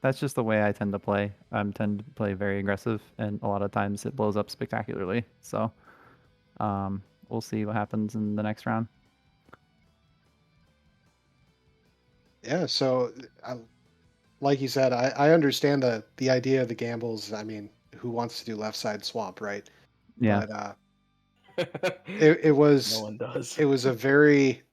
that's just the way I tend to play. I tend to play very aggressive, and a lot of times it blows up spectacularly. So we'll see what happens in the next round. Yeah, so like you said, I understand the idea of the gambles. I mean, who wants to do left side swamp, right? Yeah. But it it No was one does. it was a very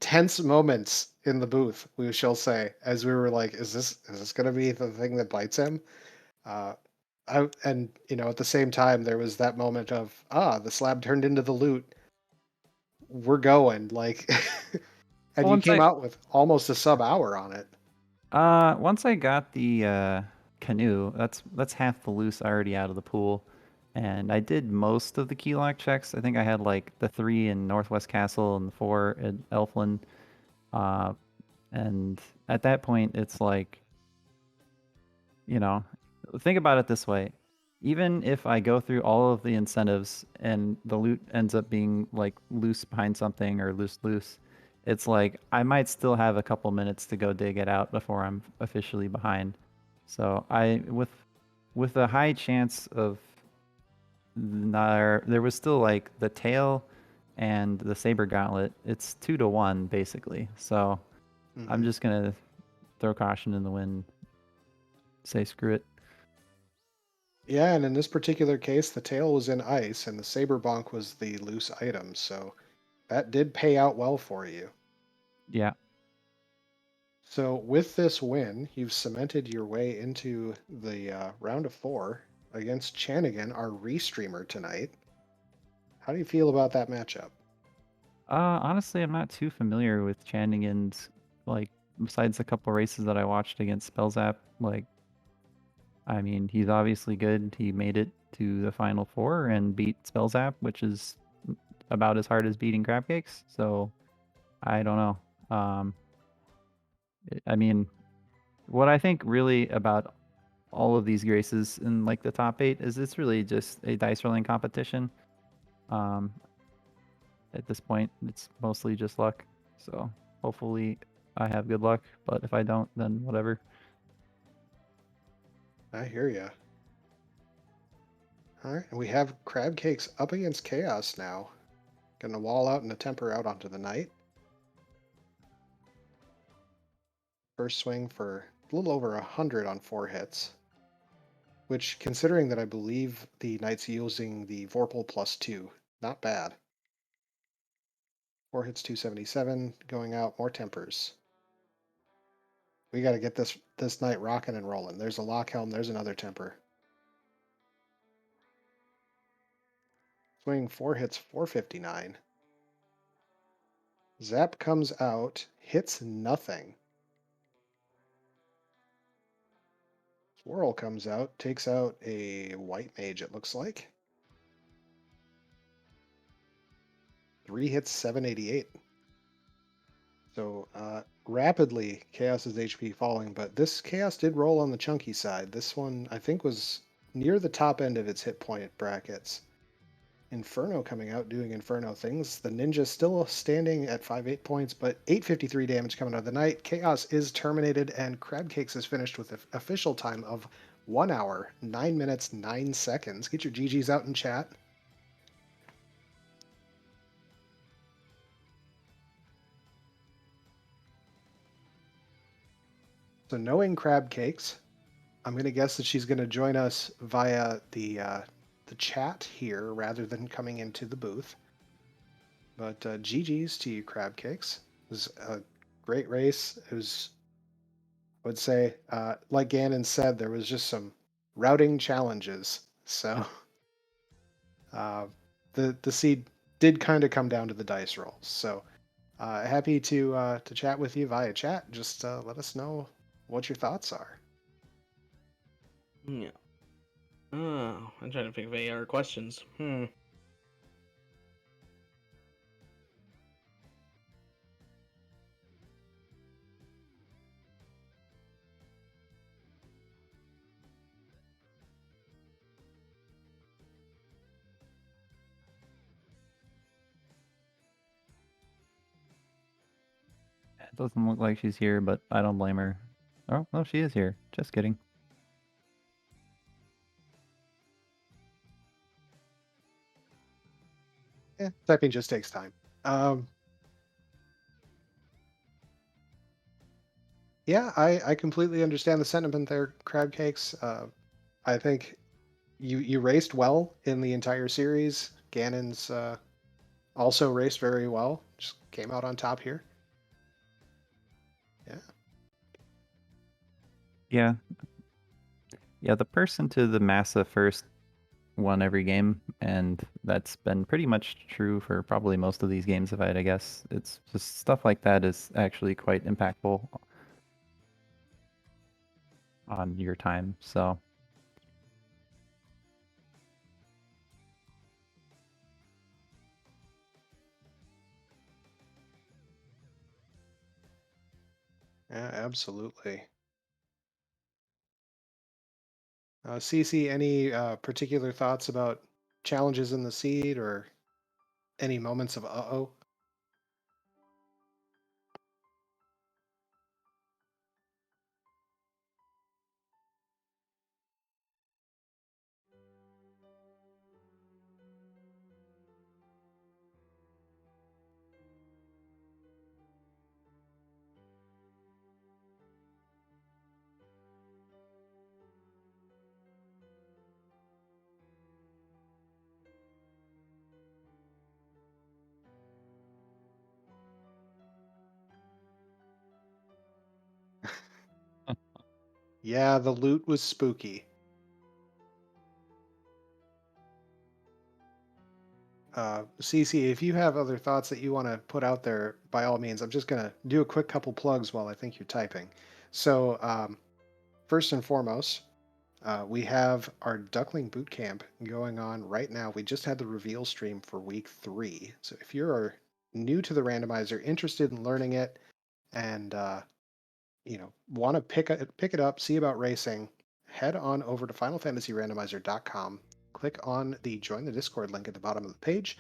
tense moments in the booth, we shall say, as we were like, is this going to be the thing that bites him? Uh, and at the same time, there was that moment of the slab turned into the loot. We're going like, and Well, you came out with almost a sub hour on it. once I got the canoe, that's half the loose already out of the pool, and I did most of the key lock checks. I think I had like the 3 in Northwest Castle and the 4 at Elflin, uh, and at that point, it's like you know, think about it this way. Even if I go through all of the incentives and the loot ends up being like loose behind something or loose, it's like I might still have a couple minutes to go dig it out before I'm officially behind. So with a high chance of there was still like the tail and the saber gauntlet. It's 2 to 1 basically. So I'm Hmm. just gonna throw caution in the wind, say screw it. Yeah, and in this particular case, the tail was in ice, and the saber bonk was the loose item. So that did pay out well for you. Yeah. So with this win, you've cemented your way into the round of four against Chanigan, our restreamer tonight. How do you feel about that matchup? Honestly, I'm not too familiar with Channingen's, like, besides a couple races that I watched against Spellzap. Like, I mean, he's obviously good. He made it to the final four and beat Spellzap, which is about as hard as beating Crabcakes. So, I don't know. I mean, what I think really about all of these graces in like the top 8 is it's really just a dice rolling competition. Um, at this point, it's mostly just luck. So hopefully I have good luck, but if I don't, then whatever. I hear ya. All right, and we have Crab Cakes up against Chaos now. Getting a wall out and a temper out onto the Knight. First swing for a little over 100 on 4 hits. Which, considering that I believe the Knight's using the Vorpal +2, not bad. 4 hits, 277, going out, more tempers. We got to get this Knight rocking and rolling. There's a lock helm, there's another temper. Swing 4 hits, 459. Zap comes out, hits nothing. Swirl comes out, takes out a white mage, it looks like. 3 hits, 788. So rapidly, Chaos's HP falling, but this Chaos did roll on the chunky side. This one, I think, was near the top end of its hit point brackets. Inferno coming out, doing Inferno things. The Ninja still standing at 5-8 points, but 853 damage coming out of the Knight. Chaos is terminated, and Crab Cakes is finished with an official time of 1 hour, 9 minutes, 9 seconds. Get your GGs out in chat. So knowing Crab Cakes, I'm going to guess that she's going to join us via the chat here rather than coming into the booth. But GG's to you, Crab Cakes. It was a great race. It was, I would say, like Ganon said, there was just some routing challenges. So the seed did kind of come down to the dice rolls. So happy to chat with you via chat. Just let us know what your thoughts are. Yeah. Oh, I'm trying to think of AR questions. It doesn't look like she's here, but I don't blame her. Oh, no, she is here. Just kidding. Yeah, typing just takes time. Yeah, I completely understand the sentiment there, Crab Cakes. I think you raced well in the entire series. Ganon's also raced very well. Just came out on top here. Yeah. Yeah. Yeah, the person to the Massa first won every game, and that's been pretty much true for probably most of these games I've had, I guess. It's just stuff like that is actually quite impactful on your time, so... Yeah, absolutely. Cece, any particular thoughts about challenges in the seed or any moments of uh-oh? Yeah, the loot was spooky. Cece, if you have other thoughts that you want to put out there, by all means, I'm just going to do a quick couple plugs while I think you're typing. So, first and foremost, we have our Duckling Bootcamp going on right now. We just had the reveal stream for week 3. So if you're new to the randomizer, interested in learning it, and want to pick it up, see about racing, head on over to FinalFantasyRandomizer.com. Click on the Join the Discord link at the bottom of the page,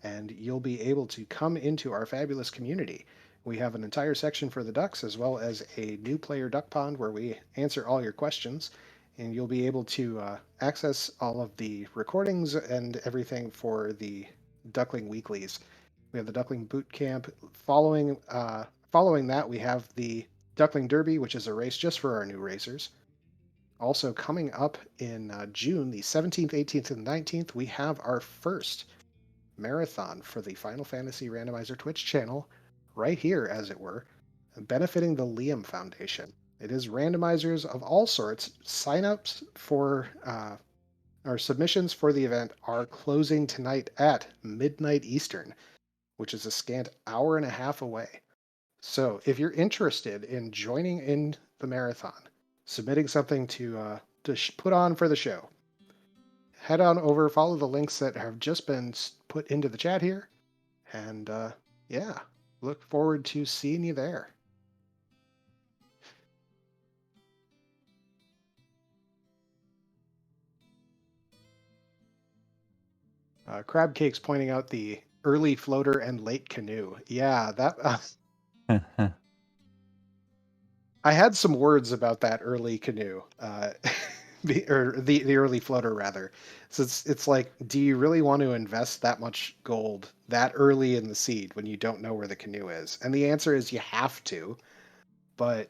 and you'll be able to come into our fabulous community. We have an entire section for the ducks, as well as a new player duck pond where we answer all your questions, and you'll be able to access all of the recordings and everything for the Duckling Weeklies. We have the Duckling Boot Camp. Following that, we have the Duckling Derby, which is a race just for our new racers. Also coming up in June, the 17th, 18th, and 19th, we have our first marathon for the Final Fantasy Randomizer Twitch channel, right here, as it were, benefiting the Liam Foundation. It is randomizers of all sorts. Sign-ups for our submissions for the event are closing tonight at midnight Eastern, which is a scant hour and a half away. So if you're interested in joining in the marathon, submitting something to put on for the show, head on over, follow the links that have just been put into the chat here, and yeah, look forward to seeing you there. Crab Cake's pointing out the early floater and late canoe. Yeah, that I had some words about that early canoe, or the early floater rather. So it's like, do you really want to invest that much gold that early in the seed when you don't know where the canoe is? And the answer is you have to. But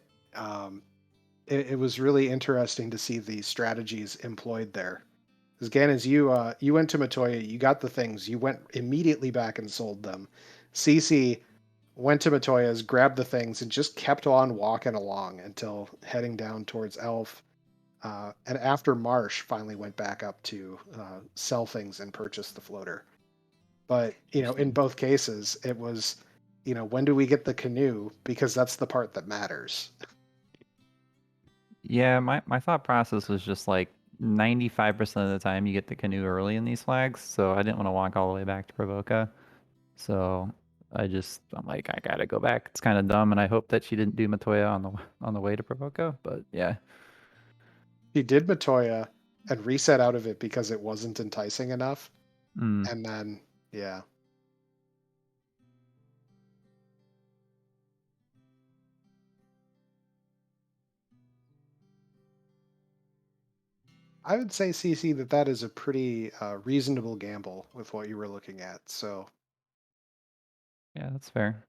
it was really interesting to see the strategies employed there. Because Ganons, you went to Matoya, you got the things, you went immediately back and sold them. Cece went to Matoya's, grabbed the things, and just kept on walking along until heading down towards Elf. And after Marsh finally went back up to sell things and purchase the floater. But, in both cases, it was, when do we get the canoe? Because that's the part that matters. Yeah, my thought process was just like 95% of the time you get the canoe early in these flags, so I didn't want to walk all the way back to Provoca. So I'm like, I gotta go back. It's kind of dumb, and I hope that she didn't do Matoya on the way to Provoca. But yeah, He did Matoya and reset out of it because it wasn't enticing enough. And then, yeah. I would say, CC, that is a pretty reasonable gamble with what you were looking at. So, yeah, that's fair.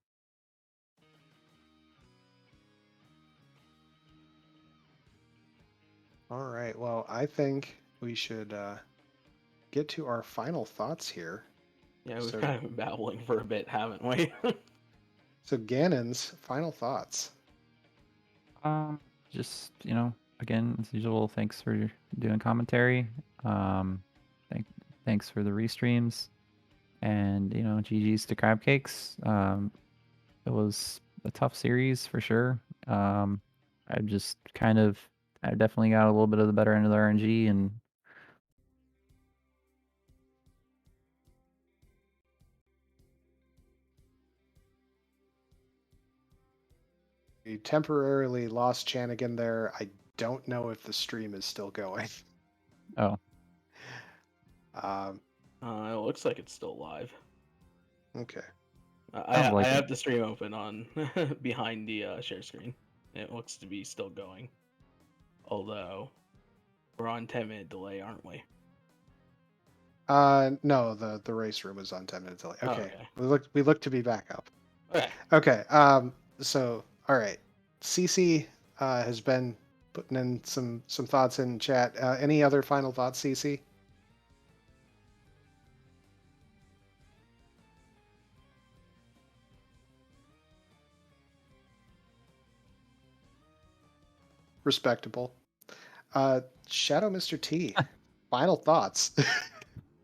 all right. Well, I think we should get to our final thoughts here. Yeah, we've So, kind of been babbling for a bit, haven't we? so Ganon's final thoughts. Just again, as usual, thanks for doing commentary. Thanks for the restreams, and GG's to Crab Cakes. It was a tough series for sure. I just I definitely got a little bit of the better end of the RNG, and You temporarily lost Chanigan there. I don't know if the stream is still going. oh, It looks like it's still live. Okay. sounds I like have it. the stream open on behind the share screen. It looks to be still going. Although we're on 10-minute delay, aren't we? No, the race room is on 10 minutes delay. Oh, Okay. okay. We look to be back up. Okay. Okay. So all right. CC has been putting in some thoughts in chat. Any other final thoughts, CC? Respectable. Shadow Mr. T. Final thoughts.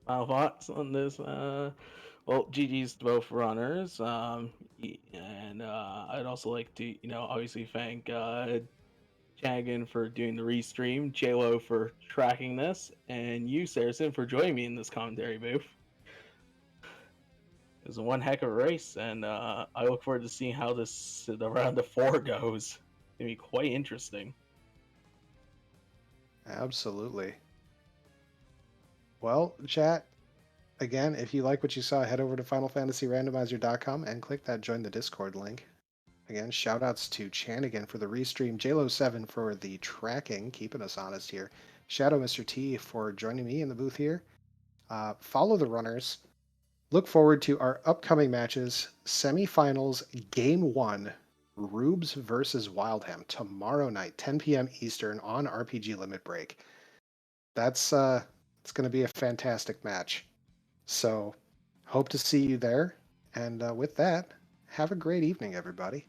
Final thoughts on this? Well, GG's to both runners. And I'd also like to, obviously thank Chagin for doing the restream, JLo for tracking this, and you, Saracen, for joining me in this commentary booth. It was one heck of a race, and I look forward to seeing how the round of 4 goes. gonna be quite interesting. Absolutely. Well, chat, again, if you like what you saw, head over to FinalFantasyRandomizer.com and click that Join the Discord link. Again, shoutouts to Chanigan for the restream, JLo7 for the tracking, keeping us honest here, Shadow Mr. T for joining me in the booth here. Follow the runners. Look forward to our upcoming matches, semifinals, Game 1, Rubes versus Wildham, tomorrow night, 10 p.m. Eastern on RPG Limit Break. That's it's going to be a fantastic match. So, hope to see you there. And with that, have a great evening, everybody.